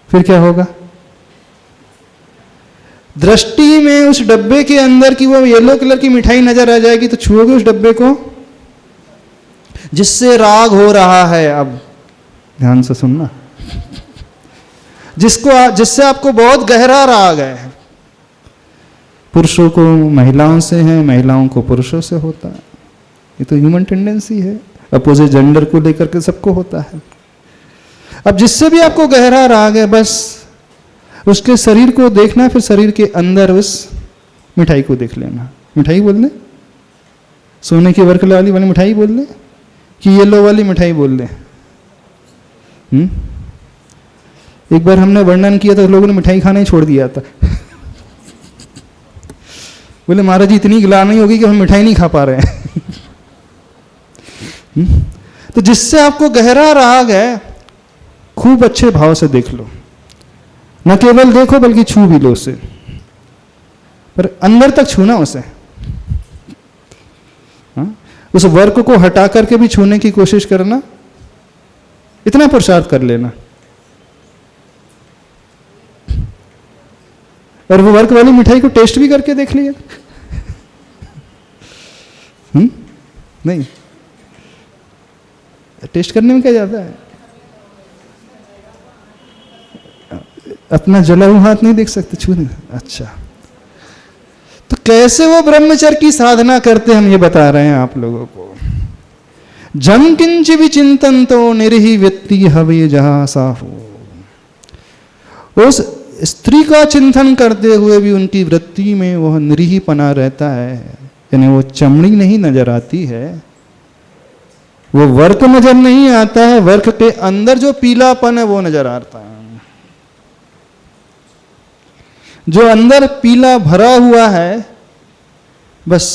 फिर क्या होगा? दृष्टि में उस डब्बे के अंदर की वो येलो कलर की मिठाई नजर आ जाएगी तो छुओगे उस डब्बे को, जिससे राग हो रहा है। अब ध्यान से सुनना, जिससे आपको बहुत गहरा राग है। पुरुषों को महिलाओं से है, महिलाओं को पुरुषों से होता है। ये तो ह्यूमन टेंडेंसी है, अपोजिट जेंडर को लेकर के सबको होता है। अब जिससे भी आपको गहरा राग है, बस उसके शरीर को देखना, फिर शरीर के अंदर उस मिठाई को देख लेना। मिठाई बोल ले, सोने की वर्क वाली मिठाई बोल ले कि येलो वाली मिठाई बोल ले। एक बार हमने वर्णन किया तो लोगों ने मिठाई खाना ही छोड़ दिया था। बोले महाराज जी इतनी गिलानी होगी कि हम मिठाई नहीं खा पा रहे हैं। तो जिससे आपको गहरा राग है, खूब अच्छे भाव से देख लो। न केवल देखो बल्कि छू भी लो उसे, पर अंदर तक छूना उसे। उस वर्क को हटा करके भी छूने की कोशिश करना, इतना पुरुषार्थ कर लेना। और वो वर्क वाली मिठाई को टेस्ट भी करके देख लिया। नहीं, टेस्ट करने में क्या जाता है? अपना जला हुआ हाथ नहीं देख सकते, छू नहीं। अच्छा, तो कैसे वो ब्रह्मचर्य की साधना करते हम ये बता रहे हैं आप लोगों को। जम किंच विचिंतन तो निरही व्यक्ति हवे जहां साहू। उस स्त्री का चिंतन करते हुए भी उनकी वृत्ति में वह निरीहपना रहता है, यानी वो चमड़ी नहीं नजर आती है, वो वर्क नजर नहीं आता है, वर्क के अंदर जो पीलापन है वो नजर आता है। जो अंदर पीला भरा हुआ है, बस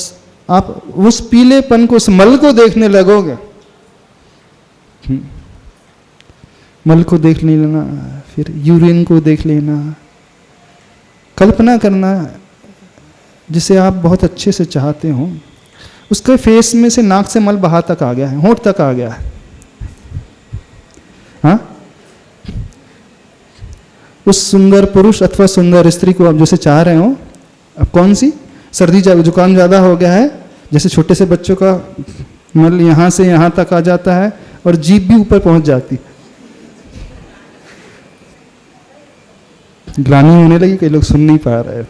आप उस पीलेपन को, उस मल को देखने लगोगे। मल को देख लेना, फिर यूरिन को देख लेना। कल्पना करना जिसे आप बहुत अच्छे से चाहते हो, उसके फेस में से नाक से मल बाहर तक आ गया है, होंठ तक आ गया है। हाँ, उस सुंदर पुरुष अथवा सुंदर स्त्री को आप जैसे चाह रहे हो, अब कौन सी सर्दी जुकाम ज़्यादा हो गया है, जैसे छोटे से बच्चों का मल यहाँ से यहाँ तक आ जाता है और जीभ भी ऊपर पहुँच जाती। ग्लानि होने लगी, कई लोग सुन नहीं पा रहे हैं।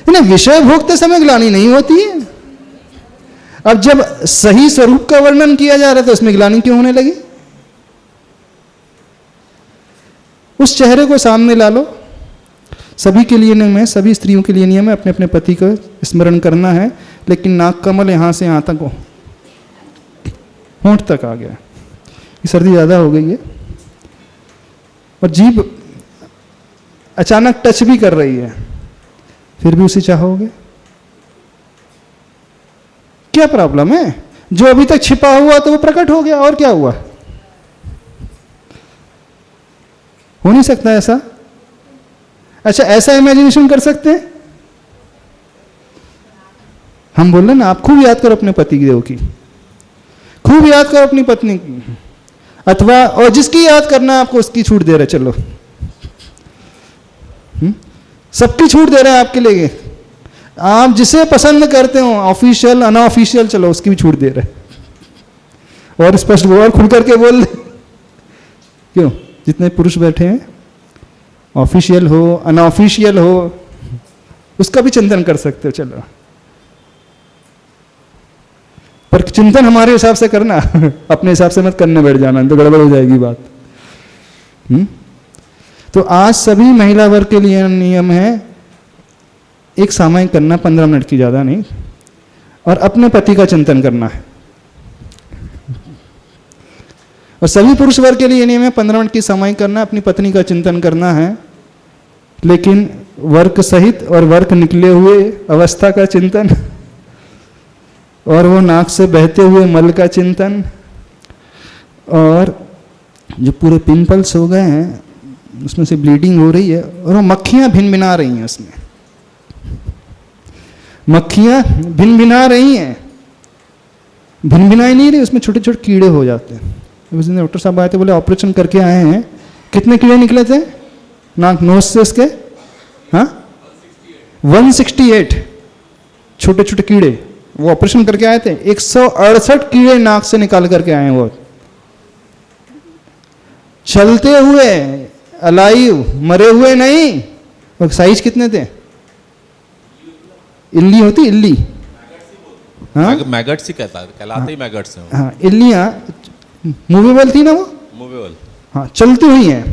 इन्हें विषय भोगते समय ग्लानि नहीं होती है। अब जब सही स्वरूप का वर्णन किया जा रहा है तो इसमें ग्लानि क्यों होने लगी? उस चेहरे को सामने ला लो। सभी के लिए नियम है, सभी स्त्रियों के लिए नियम है, अपने अपने पति का स्मरण करना है, लेकिन नाक कमल यहां से यहां तक हो, होंठ तक आ गया। ये सर्दी ज़्यादा हो गई है और जीभ अचानक टच भी कर रही है, फिर भी उसे चाहोगे? क्या प्रॉब्लम है? जो अभी तक छिपा हुआ तो वो प्रकट हो गया, और क्या हुआ? हो नहीं सकता ऐसा? अच्छा, ऐसा इमेजिनेशन कर सकते हैं? हम बोल रहे ना, आप खूब याद करो अपने पति देव की, खूब याद करो अपनी पत्नी की, अथवा और जिसकी याद करना है आपको उसकी छूट दे रहे, चलो सबकी छूट दे रहे हैं आपके लिए। आप जिसे पसंद करते हो, ऑफिशियल अनऑफिशियल, चलो उसकी भी छूट दे रहे। और स्पष्ट और खुल करके बोल रहे। क्यों? जितने पुरुष बैठे हैं, ऑफिशियल हो अनऑफिशियल हो, उसका भी चिंतन कर सकते हो। चलो, पर चिंतन हमारे हिसाब से करना, अपने हिसाब से मत करने बैठ जाना, तो गड़बड़ हो जाएगी बात। तो आज सभी महिला वर्ग के लिए नियम है, एक सामयिक करना 15 मिनट की, ज़्यादा नहीं, और अपने पति का चिंतन करना है। और सभी पुरुष वर्ग के लिए ये नियम है, 15 मिनट की समय करना है, अपनी पत्नी का चिंतन करना है, लेकिन वर्क सहित और वर्क निकले हुए अवस्था का चिंतन, और वो नाक से बहते हुए मल का चिंतन, और जो पूरे पिंपल्स हो गए हैं उसमें से ब्लीडिंग हो रही है और वो मक्खियां भिन भिना रही हैं, उसमें मक्खियां भिन भिना रही हैं, भिन भिनाई नहीं रही, उसमें छोटे छोटे कीड़े हो जाते हैं। उस दिन डॉक्टर साहब आए थे, बोले ऑपरेशन करके आए हैं, कितने कीड़े निकले थे नाक नोज से इसके? हाँ 168 छोटे छोटे कीड़े, वो ऑपरेशन करके आए थे। 168 कीड़े नाक से निकाल करके आए हैं वो, चलते हुए, अलाइव, मरे हुए नहीं। और साइज कितने थे? इल्ली होती, इल्ली, हाँ मैगट्स ही कहलाते ही मैगट्स हैं। हाँ इल्लियां मूवेबल थी ना वो, मूवेबल, हाँ चलती हुई हैं।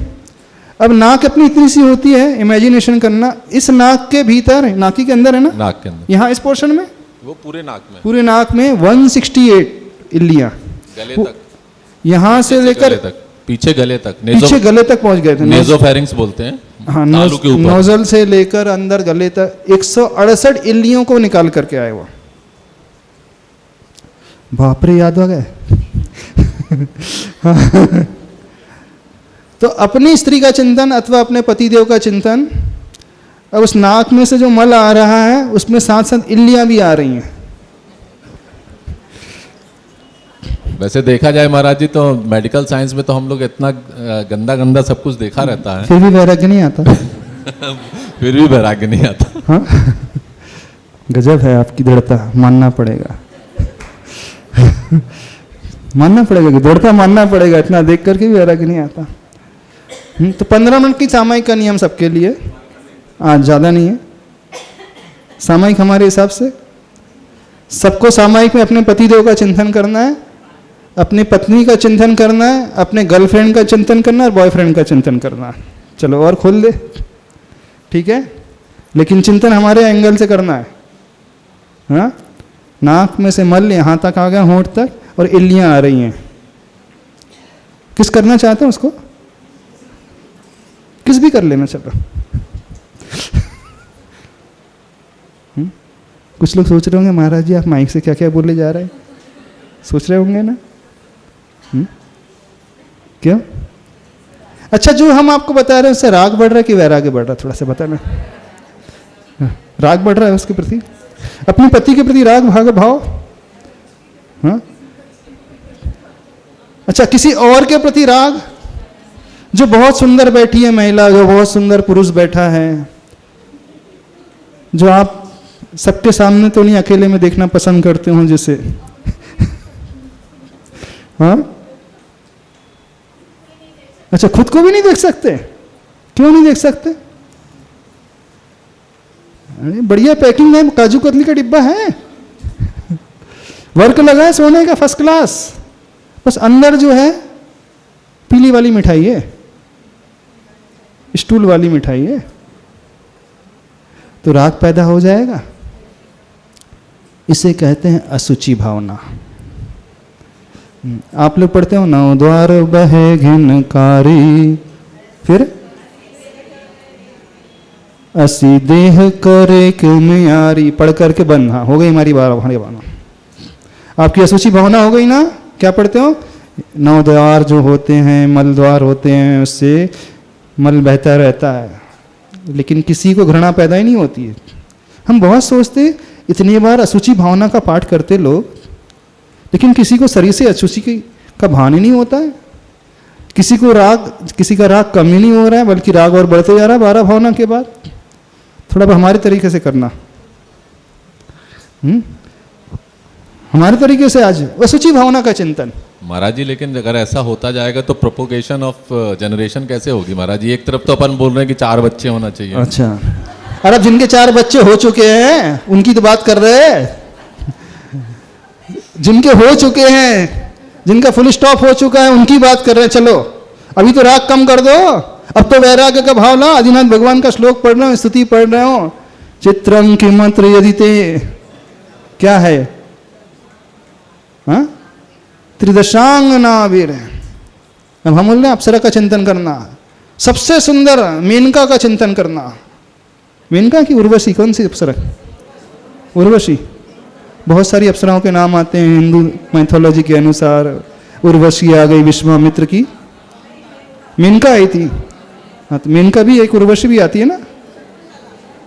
अब नाक अपनी इतनी सी होती है, इमेजिनेशन करना, इस नाक के भीतर, नाकी के अंदर है ना, नाक के अंदर, यहाँ इस पोर्शन में, वो पूरे नाक में, पूरे नाक में 168 इल्लियां, गले तक, यहाँ से लेकर पीछे गले तक, पीछे गले तक पहुंच गए थे। नेजोफेरिंग्स बोलते हैं। हाँ, तालू के ऊपर, नोजल से लेकर अंदर गले तक 168 इल्लियों को निकाल करके आए वो। बाप रे, याद आ गए। तो अपनी स्त्री का चिंतन अथवा अपने पतिदेव का चिंतन, अब उस नाक में से जो मल आ रहा है उसमें साथ साथ इल्लियां भी आ रही हैं। वैसे देखा जाए महाराज जी तो मेडिकल साइंस में तो हम लोग इतना गंदा गंदा सब कुछ देखा रहता है, फिर भी वैराग्य नहीं आता। फिर भी वैराग्य नहीं आता। हाँ गजब है आपकी दृढ़ता, मानना पड़ेगा। मानना पड़ेगा कि दृढ़ता मानना पड़ेगा, इतना देख करके भी वैराग्य नहीं आता। तो 15 मिनट की सामायिक का नियम सबके लिए, आज ज़्यादा नहीं है सामायिक हमारे हिसाब से। सबको सामायिक में अपने पतिदेव का चिंतन करना है, अपनी पत्नी का चिंतन करना है, अपने गर्लफ्रेंड का चिंतन करना है और बॉयफ्रेंड का चिंतन करना है। चलो और खोल दे, ठीक है, लेकिन चिंतन हमारे एंगल से करना है। हाँ, नाक में से मल यहाँ तक आ गया, होंठ तक, और इल्लियाँ आ रही हैं। किस करना चाहते हैं उसको? किस भी कर लेना, चलो। कुछ लोग सोच रहे होंगे महाराज जी आप माइक से क्या क्या बोले जा रहे हैं, सोच रहे होंगे ना। क्यों? अच्छा, जो हम आपको बता रहे हैं उससे राग बढ़ रहा है कि वैराग्य बढ़ रहा है, थोड़ा सा बताना। राग बढ़ रहा है उसके प्रति, अपने पति के प्रति राग भाव। हाँ, अच्छा, किसी और के प्रति राग, जो बहुत सुंदर बैठी है महिला, जो बहुत सुंदर पुरुष बैठा है, जो आप सबके सामने तो नहीं अकेले में देखना पसंद करते हो जिसे। हाँ, अच्छा, खुद को भी नहीं देख सकते? क्यों नहीं देख सकते? अरे बढ़िया पैकिंग है, काजू कतली का डिब्बा है, वर्क लगा है सोने का फर्स्ट क्लास, बस अंदर जो है पीली वाली मिठाई है, स्टूल वाली मिठाई है, तो राग पैदा हो जाएगा। इसे कहते हैं अशुचि भावना। आप लोग पढ़ते हो, नौ द्वार बहे घिनकारी, फिर असी देह करे के म्यारी, पढ़ करके बंद। हाँ, हो गई हमारी भावना, आपकी अशुचि भावना हो गई ना। क्या पढ़ते हो? नौ द्वार जो होते हैं, मल द्वार होते हैं, उससे मल बहता रहता है, लेकिन किसी को घृणा पैदा ही नहीं होती है। हम बहुत सोचते, इतनी बार अशुचि भावना का पाठ करते लोग, लेकिन किसी को शरीर से अशुचि का भान ही नहीं होता है। किसी का राग कम ही नहीं हो रहा है, बल्कि राग और बढ़ते जा रहा है 12 भावना के बाद। थोड़ा हमारे तरीके से करना, हमारे तरीके से आज अशुचि भावना का चिंतन। महाराज जी, लेकिन अगर ऐसा होता जाएगा तो प्रोपोगेशन ऑफ जनरेशन कैसे होगी महाराज जी? एक तरफ तो अपन बोल रहे हैं कि 4 बच्चे होना चाहिए। अच्छा, अरे जिनके 4 बच्चे हो चुके हैं उनकी तो बात कर रहे हैं, जिनके हो चुके हैं, जिनका फुल स्टॉप हो चुका है, उनकी बात कर रहे हैं। चलो अभी तो राग कम कर दो, अब तो वैराग्य का भाव ला। आदिनाथ भगवान का श्लोक पढ़ रहे हो, स्तुति पढ़ रहे हो, चित्रं किमत्र यदि ते, क्या है? हाँ, त्रिदशांग नावीर, अब हम बोल रहे हैं अप्सरा का चिंतन करना, सबसे सुंदर मेनका का चिंतन करना। मेनका की उर्वशी, कौन सी अप्सरा? उर्वशी। बहुत सारी अप्सराओं के नाम आते हैं हिंदू मैथोलॉजी के अनुसार। उर्वशी आ गई विश्वामित्र की, मेनका आई थी। हाँ, तो मेनका भी एक उर्वशी भी आती है ना।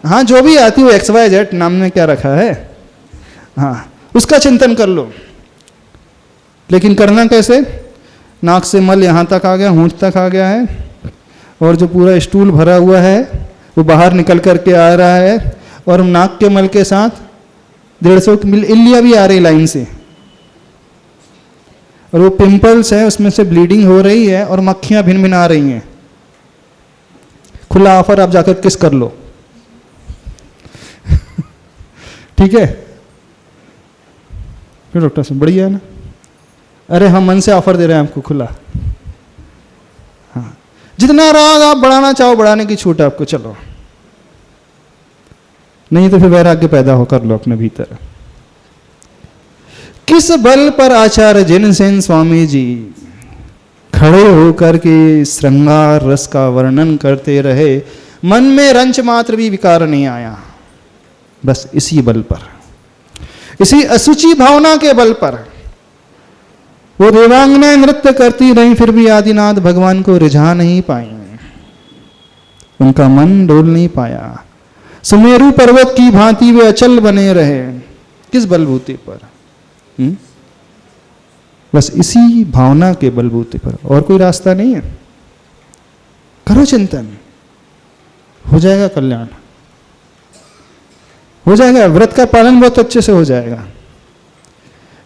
हाँ, जो भी आती है वो XYZ नाम ने क्या रखा है। हाँ, उसका चिंतन कर लो। लेकिन करना कैसे? नाक से मल यहाँ तक आ गया, होंठ तक आ गया है, और जो पूरा स्टूल भरा हुआ है वो बाहर निकल करके आ रहा है, और नाक के मल के साथ 150 इल्लियाँ भी आ रही लाइन से, और वो पिंपल्स है उसमें से ब्लीडिंग हो रही है, और मक्खियाँ भिन भिन आ रही हैं। खुला ऑफर, आप जाकर किस कर लो। ठीक है? फिर डॉक्टर साहब बढ़िया है ना। अरे हम मन से ऑफर दे रहे हैं आपको खुला। हाँ, जितना राग आप बढ़ाना चाहो बढ़ाने की छूट है आपको, चलो। नहीं तो फिर वैराग्य पैदा हो कर लो अपने भीतर। किस बल पर आचार्य जिनसेन स्वामी जी खड़े होकर के श्रृंगार रस का वर्णन करते रहे, मन में रंच मात्र भी विकार नहीं आया। बस इसी बल पर, इसी असुचि भावना के बल पर वो देवांगनाएं नृत्य करती रही, फिर भी आदिनाथ भगवान को रिझा नहीं पाई, उनका मन डोल नहीं पाया। सुमेरु पर्वत की भांति वे अचल बने रहे। किस बलबूते पर? बस इसी भावना के बलबूते पर, और कोई रास्ता नहीं है। करो चिंतन, हो जाएगा कल्याण, हो जाएगा। व्रत का पालन बहुत अच्छे से हो जाएगा।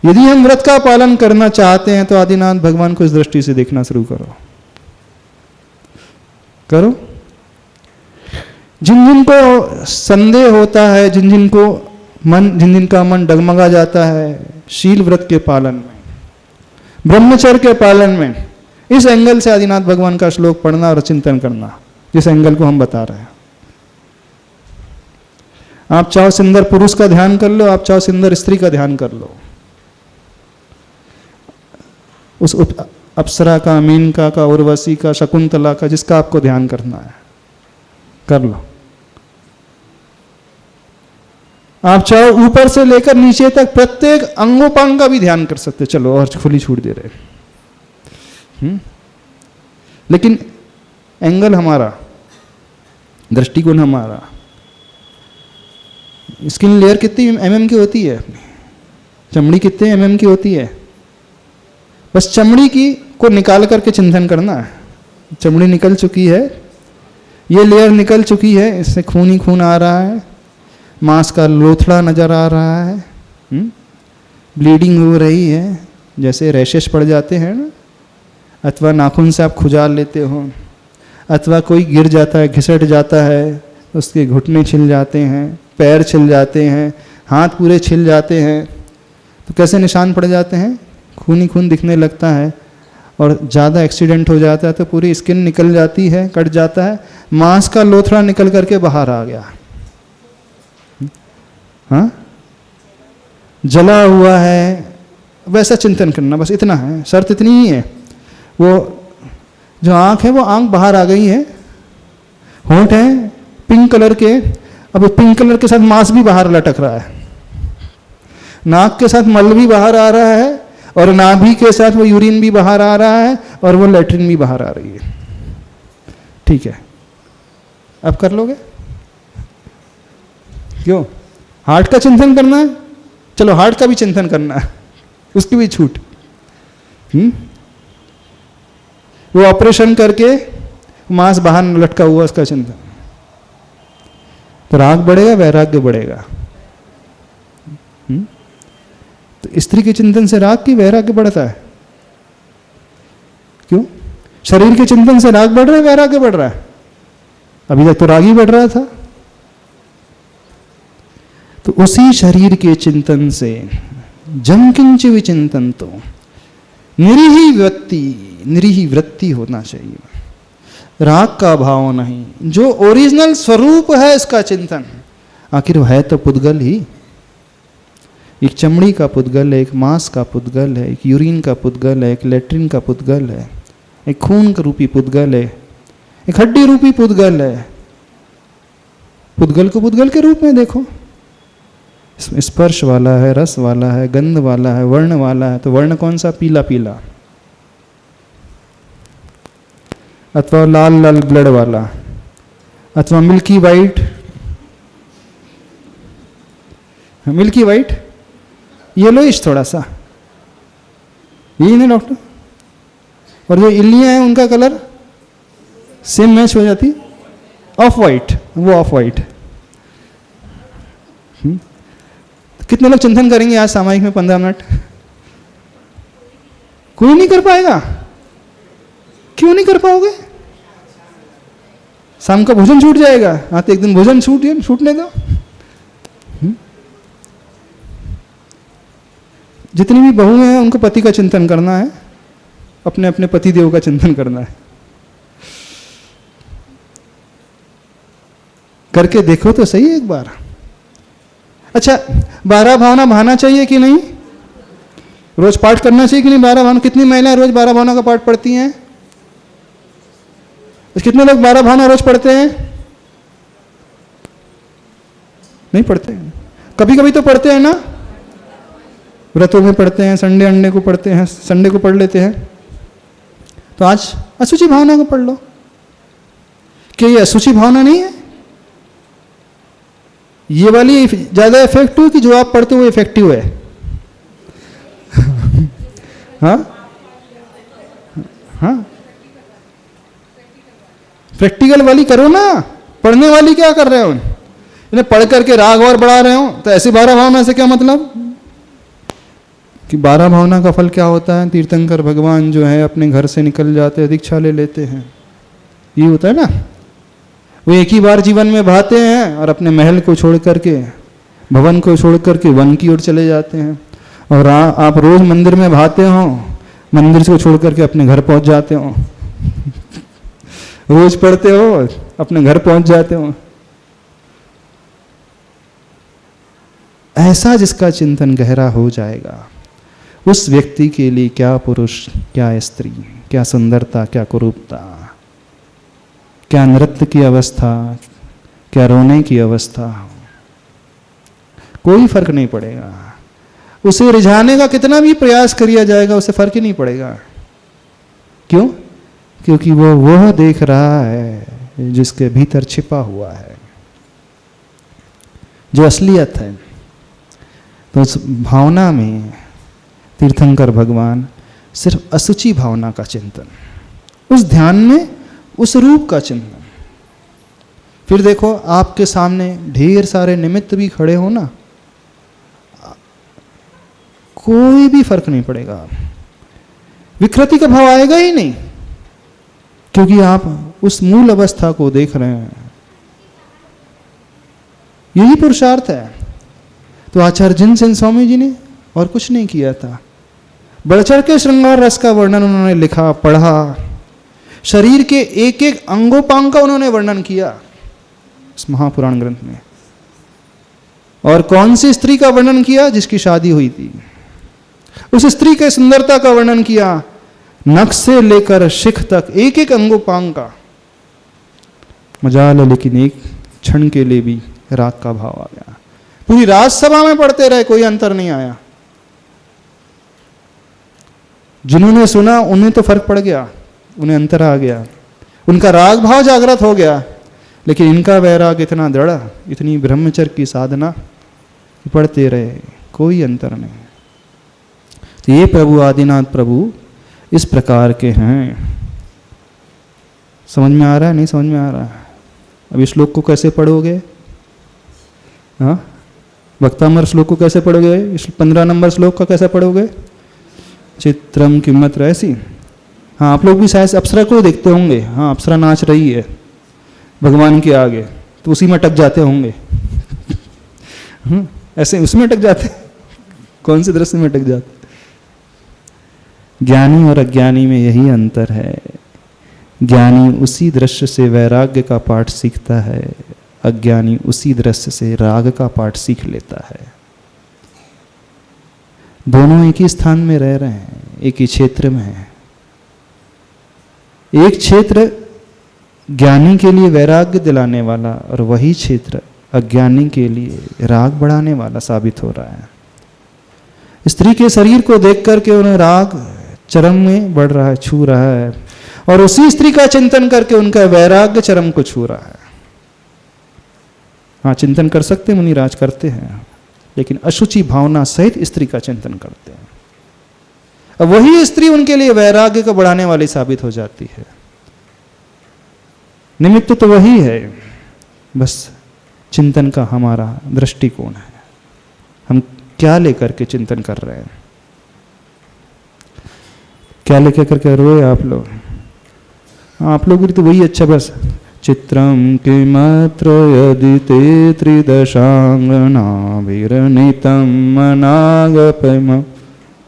यदि हम व्रत का पालन करना चाहते हैं तो आदिनाथ भगवान को इस दृष्टि से देखना शुरू करो। करो। जिन जिन को संदेह होता है, जिन जिन का मन डगमगा जाता है शील व्रत के पालन में, ब्रह्मचर्य के पालन में, इस एंगल से आदिनाथ भगवान का श्लोक पढ़ना और चिंतन करना, जिस एंगल को हम बता रहे हैं। आप चाहो सुंदर पुरुष का ध्यान कर लो, आप चाहो सुंदर स्त्री का ध्यान कर लो, उस अप्सरा का, मेनका का, उर्वशी का, शकुंतला का, जिसका आपको ध्यान करना है कर लो। आप चाहो ऊपर से लेकर नीचे तक प्रत्येक अंगोपांग का भी ध्यान कर सकते। चलो, और खुली छूट दे रहे। लेकिन एंगल हमारा, दृष्टिकोण हमारा। स्किन लेयर कितनी mm की होती है, चमड़ी कितने mm की होती है? बस चमड़ी की को निकाल करके चिंतन करना है। चमड़ी निकल चुकी है, ये लेयर निकल चुकी है, इससे खून ही खून आ रहा है, मांस का लोथड़ा नजर आ रहा है, ब्लीडिंग हो रही है, जैसे रैशेस पड़ जाते हैं ना, अथवा नाखून से आप खुजाल लेते हो, अथवा कोई गिर जाता है, घिसट जाता है, उसके घुटने छिल जाते हैं, पैर छिल जाते हैं, हाथ पूरे छिल जाते हैं, तो कैसे निशान पड़ जाते हैं? खून ही खून दिखने लगता है। और ज़्यादा एक्सीडेंट हो जाता है तो पूरी स्किन निकल जाती है, कट जाता है, मांस का लोथड़ा निकल करके बाहर आ गया। हाँ, जला हुआ है, वैसा चिंतन करना। बस इतना है, शर्त इतनी ही है। वो जो आँख है वो आँख बाहर आ गई है, होंठ है पिंक कलर के, अब पिंक कलर के साथ मांस भी बाहर लटक रहा है, नाक के साथ मल भी बाहर आ रहा है, और नाभि के साथ वो यूरिन भी बाहर आ रहा है, और वो लेट्रिन भी बाहर आ रही है। ठीक है, अब कर लोगे? क्यों? हार्ट का चिंतन करना है, चलो हार्ट का भी चिंतन करना है, उसकी भी छूट। वो ऑपरेशन करके मांस बाहर लटका हुआ, उसका चिंतन। तो राग बढ़ेगा, वैराग्य बढ़ेगा। तो स्त्री के चिंतन से राग की वैराग्य बढ़ता है। क्यों? शरीर के चिंतन से राग बढ़ रहा है, वैराग्य बढ़ रहा है? अभी तक तो राग ही बढ़ रहा था। तो उसी शरीर के चिंतन से जम किंच विचिंतन तो निरीही वृत्ति होना चाहिए, राग का भाव नहीं, जो ओरिजिनल स्वरूप है इसका चिंतन। आखिर है तो पुद्गल ही, एक चमड़ी का पुद्गल है, एक मांस का पुद्गल है, एक यूरिन का पुद्गल है, एक लेट्रिन का पुद्गल है, एक खून का रूपी पुद्गल है, एक हड्डी रूपी पुद्गल है। पुद्गल को पुद्गल के रूप में देखो, इसमें स्पर्श वाला है, रस वाला है, गंध वाला है, वर्ण वाला है। तो वर्ण कौन सा? पीला पीला, अथवा लाल लाल ब्लड वाला, अथवा milky white. Milky white, yellowish थोड़ा सा, यही नहीं डॉक्टर? और जो इल्लियां हैं उनका कलर सेम मैच हो जाती, ऑफ वाइट, वो ऑफ वाइट। कितने लोग चिंतन करेंगे आज सामायिक में 15 मिनट? कोई नहीं कर पाएगा। क्यों नहीं कर पाओगे? शाम का भोजन छूट जाएगा। हाँ, तो एक दिन भोजन छूटने दो। जितनी भी बहुएं हैं उनको पति का चिंतन करना है, अपने अपने पति देव का चिंतन करना है। करके देखो तो सही एक बार। अच्छा, 12 भावना भाना चाहिए कि नहीं? रोज पाठ करना चाहिए कि नहीं 12 भावना? कितनी महिलाएं रोज 12 भावना का पाठ पढ़ती हैं? कितने लोग 12 भावना रोज पढ़ते हैं? नहीं पढ़ते हैं। कभी कभी तो पढ़ते हैं ना, व्रतों में पढ़ते हैं, संडे अंडे को पढ़ते हैं, संडे को पढ़ लेते हैं। तो आज असुचि भावना को पढ़ लो। क्या ये असुचि भावना नहीं है? ये वाली ज्यादा इफेक्टिव कि जो आप पढ़ते हो वो इफेक्टिव है? हाँ हाँ, प्रैक्टिकल वाली करो ना। पढ़ने वाली क्या कर रहे हो? इन्हें पढ़ करके राग और बढ़ा रहे हो। तो ऐसी 12 भावना से क्या मतलब? कि 12 भावना का फल क्या होता है? तीर्थंकर भगवान जो है अपने घर से निकल जाते हैं, दीक्षा ले लेते हैं। ये होता है ना, वो एक ही बार जीवन में भाते हैं और अपने महल को छोड़ करके, भवन को छोड़ करके वन की ओर चले जाते हैं। और आप रोज मंदिर में भाते हो, मंदिर को छोड़ करके अपने घर पहुंच जाते हो। रोज पढ़ते हो, अपने घर पहुंच जाते हो। ऐसा जिसका चिंतन गहरा हो जाएगा, उस व्यक्ति के लिए क्या पुरुष, क्या स्त्री, क्या सुंदरता, क्या कुरूपता, क्या नृत्य की अवस्था, क्या रोने की अवस्था, कोई फर्क नहीं पड़ेगा। उसे रिझाने का कितना भी प्रयास किया जाएगा, उसे फर्क ही नहीं पड़ेगा। क्यों? क्योंकि वो देख रहा है जिसके भीतर छिपा हुआ है, जो असलियत है। तो उस भावना में तीर्थंकर भगवान सिर्फ असुचि भावना का चिंतन, उस ध्यान में उस रूप का चिंतन। फिर देखो, आपके सामने ढेर सारे निमित्त भी खड़े हो ना, कोई भी फर्क नहीं पड़ेगा। विकृति का भाव आएगा ही नहीं, क्योंकि आप उस मूल अवस्था को देख रहे हैं। यही पुरुषार्थ है। तो आचार्य जिनसेन स्वामी जी ने और कुछ नहीं किया था। बढ़ चढ़ के श्रृंगार रस का वर्णन उन्होंने लिखा, पढ़ा। शरीर के एक एक अंगोपांग का उन्होंने वर्णन किया इस महापुराण ग्रंथ में। और कौन सी स्त्री का वर्णन किया? जिसकी शादी हुई थी। उस स्त्री के सुंदरता का वर्णन किया, नख से लेकर शिख तक एक एक अंगोपांग का। मजाल है, लेकिन एक क्षण के लिए भी राग का भाव आ गया। पूरी राजसभा में पढ़ते रहे, कोई अंतर नहीं आया। जिन्होंने सुना उन्हें तो फर्क पड़ गया, उन्हें अंतर आ गया, उनका राग भाव जागृत हो गया। लेकिन इनका वैराग इतना दृढ़, इतनी ब्रह्मचर्य की साधना, पढ़ते रहे, कोई अंतर नहीं। तो ये प्रभु आदिनाथ प्रभु इस प्रकार के हैं। समझ में आ रहा है? नहीं समझ में आ रहा है? अब इस श्लोक को कैसे पढ़ोगे? हाँ, भक्तामर श्लोक को कैसे पढ़ोगे? इस 15 नंबर श्लोक का कैसे पढ़ोगे? चित्रम किम्मत ऐसी। हाँ, आप लोग भी शायद अप्सरा को देखते होंगे। हाँ, अप्सरा नाच रही है भगवान के आगे, तो उसी में अटक जाते होंगे। ऐसे उसमें अटक जाते। कौन से दृश्य में अटक जाते? ज्ञानी और अज्ञानी में यही अंतर है। ज्ञानी उसी दृश्य से वैराग्य का पाठ सीखता है, अज्ञानी उसी दृश्य से राग का पाठ सीख लेता है। दोनों एक ही स्थान में रह रहे हैं, एक ही क्षेत्र में है, एक क्षेत्र ज्ञानी के लिए वैराग्य दिलाने वाला और वही क्षेत्र अज्ञानी के लिए राग बढ़ाने वाला साबित हो रहा है। स्त्री के शरीर को देख करके उन्हें राग चरम में बढ़ रहा है, छू रहा है, और उसी स्त्री का चिंतन करके उनका वैराग्य चरम को छू रहा है। हाँ, चिंतन कर सकते हैं, मुनिराज करते हैं, लेकिन अशुचि भावना सहित स्त्री का चिंतन करते हैं। अब वही स्त्री उनके लिए वैराग्य को बढ़ाने वाली साबित हो जाती है। निमित्त तो वही है, बस चिंतन का हमारा दृष्टिकोण है, हम क्या लेकर के चिंतन कर रहे हैं। क्या लेकर करके रोए आप लोग? आप लोगों के लिए तो वही अच्छा, बस चित्रम किमत्र यदि ते त्रिदशांगनाभिरनितं मनागपम,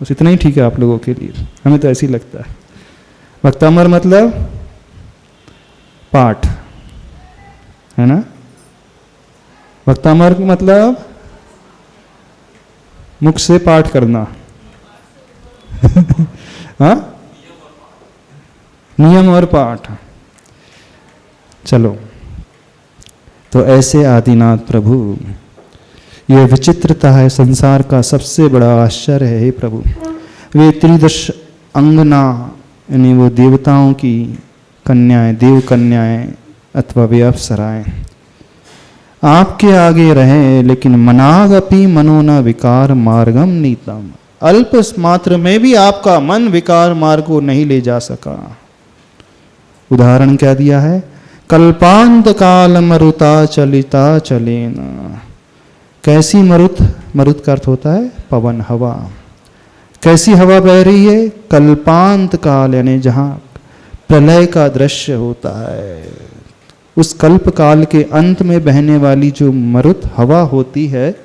बस इतना ही ठीक है आप लोगों के लिए। हमें तो ऐसे ही लगता है। वक्तामर मतलब पाठ है ना, वक्तामर मतलब मुख से पाठ करना हाँ, नियम और पाठ। चलो, तो ऐसे आदिनाथ प्रभु, यह विचित्रता है संसार का सबसे बड़ा आश्चर्य है। हे प्रभु, वे त्रिदश अंगना यानी वो देवताओं की कन्याएं, देव कन्याएं अथवा वे अप्सराएं आपके आगे रहे, लेकिन मनागपि मनोना विकार मार्गम नीतम, अल्प मात्र में भी आपका मन विकार मार्ग को नहीं ले जा सका। उदाहरण क्या दिया है? कल्पांत काल मरुता चलिता चलेना। कैसी मरुत? मरुत का अर्थ होता है पवन, हवा। कैसी हवा बह रही है? कल्पांत काल यानी जहां प्रलय का दृश्य होता है, उस कल्प काल के अंत में बहने वाली जो मरुत हवा होती है,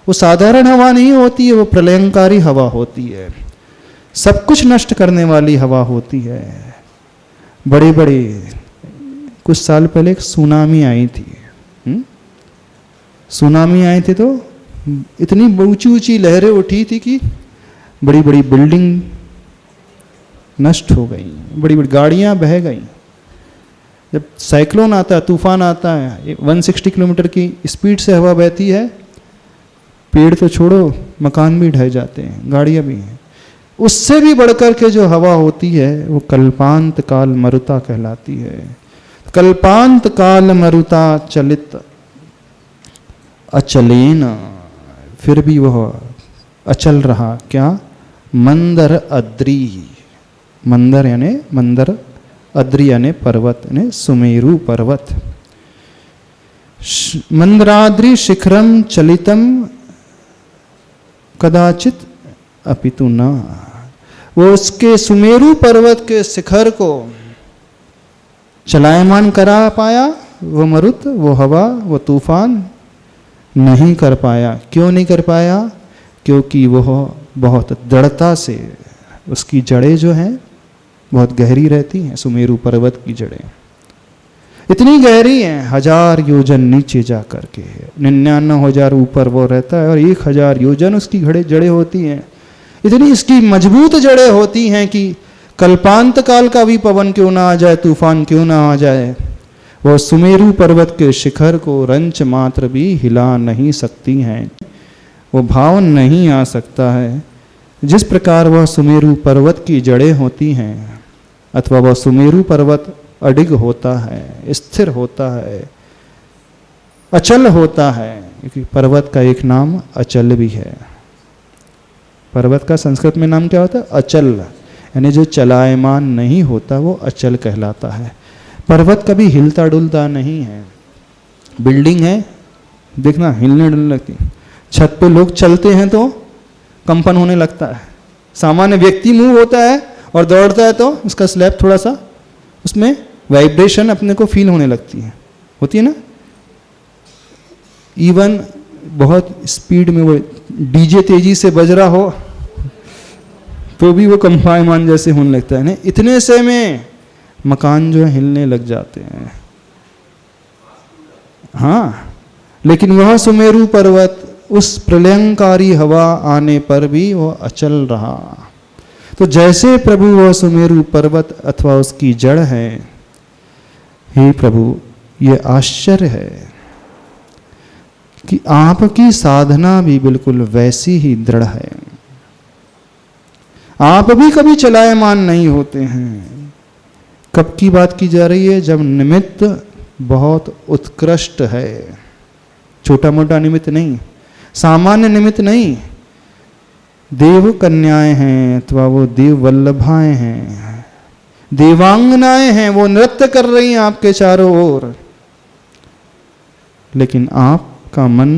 वो साधारण हवा नहीं होती है, वो प्रलयंकारी हवा होती है, सब कुछ नष्ट करने वाली हवा होती है। बड़े बड़े कुछ साल पहले एक सुनामी आई थी, सुनामी आई थी तो इतनी ऊंची ऊंची लहरें उठी थी कि बड़ी बड़ी बिल्डिंग नष्ट हो गई, बड़ी बड़ी गाड़ियां बह गई। जब साइक्लोन आता है, तूफान आता है, 160 किलोमीटर की स्पीड से हवा बहती है, पेड़ तो छोड़ो, मकान भी ढह जाते हैं, गाड़ियां भी हैं। उससे भी बढ़कर के जो हवा होती है वो कल्पांत काल मरुता कहलाती है। कल्पांत काल मरुता चलित अचलेन, फिर भी वह अचल रहा। क्या? मंदर अद्री, मंदर यानी मंदर, अद्री यानी पर्वत यानी सुमेरु पर्वत। मंदराद्रि शिखरम चलितम कदाचित अपितु न, वो उसके सुमेरु पर्वत के शिखर को चलायमान करा पाया, वो मरुत, वो हवा, वो तूफान नहीं कर पाया। क्यों नहीं कर पाया? क्योंकि वह बहुत दृढ़ता से, उसकी जड़ें जो हैं बहुत गहरी रहती हैं। सुमेरु पर्वत की जड़ें इतनी गहरी हैं, 1000 योजन नीचे जा करके, 99,000 ऊपर वो रहता है और 1000 योजन उसकी जड़ें होती हैं। इतनी इसकी मजबूत जड़ें होती हैं कि कल्पांत काल का भी पवन क्यों ना आ जाए, तूफान क्यों ना आ जाए, वह सुमेरु पर्वत के शिखर को रंच मात्र भी हिला नहीं सकती हैं। वो भाव नहीं आ सकता है। जिस प्रकार वह सुमेरु पर्वत की जड़ें होती हैं, अथवा वह सुमेरु पर्वत अडिग होता है, स्थिर होता है, अचल होता है, क्योंकि पर्वत का एक नाम अचल भी है। पर्वत का संस्कृत में नाम क्या होता है? अचल, यानी जो चलायमान नहीं होता वो अचल कहलाता है। पर्वत कभी हिलता डुलता नहीं है। बिल्डिंग है, देखना हिलने डुलने लगती, छत पे लोग चलते हैं तो कंपन होने लगता है। सामान्य व्यक्ति मूव होता है और दौड़ता है तो उसका स्लैब थोड़ा सा, उसमें वाइब्रेशन अपने को फील होने लगती है, होती है ना। इवन बहुत स्पीड में वो डीजे तेजी से बज रहा हो तो भी वो कंपायमान जैसे होने लगता है ना। इतने से में मकान जो है हिलने लग जाते हैं। हाँ, लेकिन वह सुमेरु पर्वत उस प्रलयंकारी हवा आने पर भी वो अचल रहा। तो जैसे प्रभु वह सुमेरु पर्वत अथवा उसकी जड़ है, हे प्रभु ये आश्चर्य है कि आपकी साधना भी बिल्कुल वैसी ही दृढ़ है। आप भी कभी चलायमान नहीं होते हैं। कब की बात की जा रही है? जब निमित्त बहुत उत्कृष्ट है, छोटा मोटा निमित्त नहीं, सामान्य निमित्त नहीं। देव कन्याएं हैं अथवा वो देव वल्लभाएं हैं, देवांगनाएं हैं, वो नृत्य कर रही हैं आपके चारों ओर, लेकिन आपका मन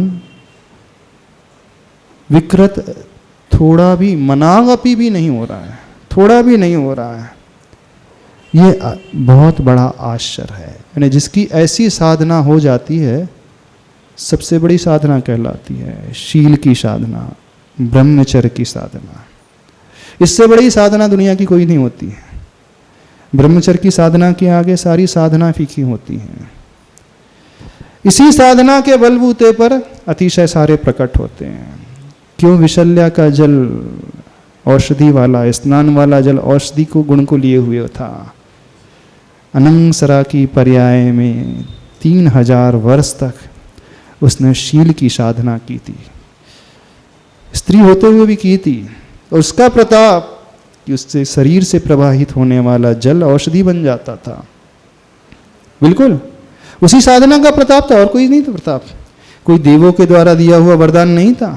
विकृत थोड़ा भी, मनागपी भी नहीं हो रहा है, थोड़ा भी नहीं हो रहा है। ये बहुत बड़ा आश्चर्य है। यानी जिसकी ऐसी साधना हो जाती है, सबसे बड़ी साधना कहलाती है शील की साधना, ब्रह्मचर्य की साधना। इससे बड़ी साधना दुनिया की कोई नहीं होती है। ब्रह्मचर्य की साधना के आगे सारी साधना फीकी होती हैं। इसी साधना के बलबूते पर अतिशय सारे प्रकट होते हैं। क्यों विशल्या का जल औषधि वाला, स्नान वाला जल औषधि को गुण को लिए हुए था। अनंगसरा की पर्याय में 3000 वर्ष तक उसने शील की साधना की थी, स्त्री होते हुए भी की थी। और उसका प्रताप कि उससे शरीर से प्रवाहित होने वाला जल औषधि बन जाता था। बिल्कुल उसी साधना का प्रताप था, और कोई नहीं था प्रताप। कोई देवों के द्वारा दिया हुआ वरदान नहीं था।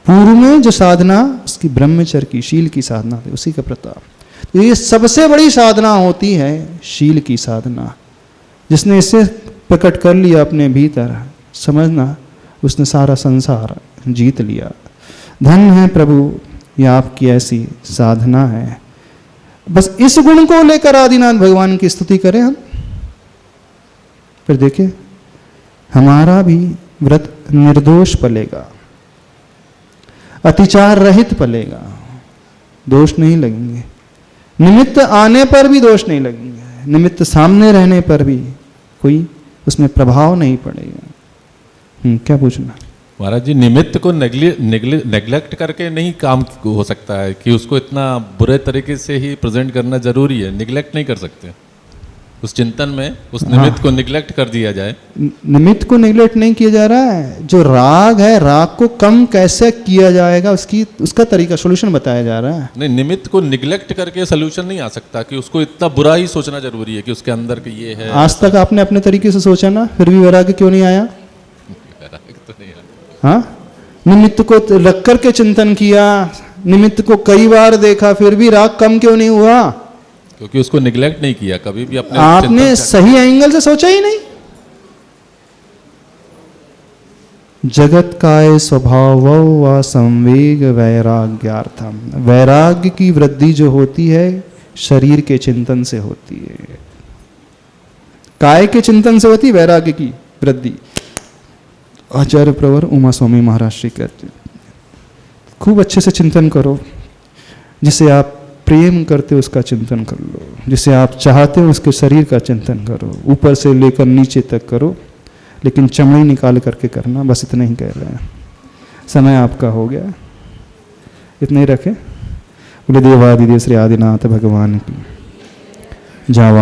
पूर्व में जो साधना उसकी ब्रह्मचर्य की, शील की साधना थी, उसी का प्रताप। तो ये सबसे बड़ी साधना होती है शील की साधना। जिसने इसे प्रकट कर लिया अपने भीतर, समझना उसने सारा संसार जीत लिया। धन है प्रभु, ये आपकी ऐसी साधना है। बस इस गुण को लेकर आदिनाथ भगवान की स्तुति करें हम, फिर देखिए हमारा भी व्रत निर्दोष पलेगा, अतिचार रहित पलेगा, दोष नहीं लगेंगे। निमित्त आने पर भी दोष नहीं लगेंगे, निमित्त सामने रहने पर भी कोई उसमें प्रभाव नहीं पड़ेगा। क्या पूछना? महाराज जी, निमित्त को नेग्लेक्ट करके नहीं काम हो सकता है कि उसको इतना बुरे तरीके से ही प्रेजेंट करना जरूरी है। निग्लेक्ट नहीं कर सकते उस चिंतन में, उस निमित्त को निग्लेक्ट कर दिया जाए। निमित्त को निग्लेक्ट नहीं किया जा रहा है। जो राग है, राग को कम कैसे किया जाएगा उसका तरीका, सोल्यूशन बताया जा रहा है। नहीं, निमित्त को निग्लेक्ट करके सोल्यूशन नहीं आ सकता कि उसको इतना बुरा ही सोचना जरूरी है कि उसके अंदर के ये है। आज तक आपने अपने तरीके से सोचा ना, फिर भी वैराग्य क्यों नहीं आया? तो नहीं आया। हाँ, निमित्त को रख करके चिंतन किया, निमित्त को कई बार देखा, फिर भी राग कम क्यों नहीं हुआ? क्योंकि उसको निग्लेक्ट नहीं किया कभी भी। अपने आपने सही एंगल से सोचा ही नहीं। जगत काय स्वभाव व संवेग वैराग्यार्थम। वैराग्य की वृद्धि जो होती है शरीर के चिंतन से होती है, काय के चिंतन से होती है वैराग्य की वृद्धि। आचार्य प्रवर उमा स्वामी महाराज श्री कहते खूब अच्छे से चिंतन करो, जिसे आप प्रेम करते हो उसका चिंतन कर लो, जिसे आप चाहते हो उसके शरीर का चिंतन करो, ऊपर से लेकर नीचे तक करो, लेकिन चमड़ी निकाल करके करना। बस इतना ही कह रहे हैं। समय आपका हो गया, इतना ही रखें। बोले देवादिदेव श्री आदिनाथ भगवान की। जावा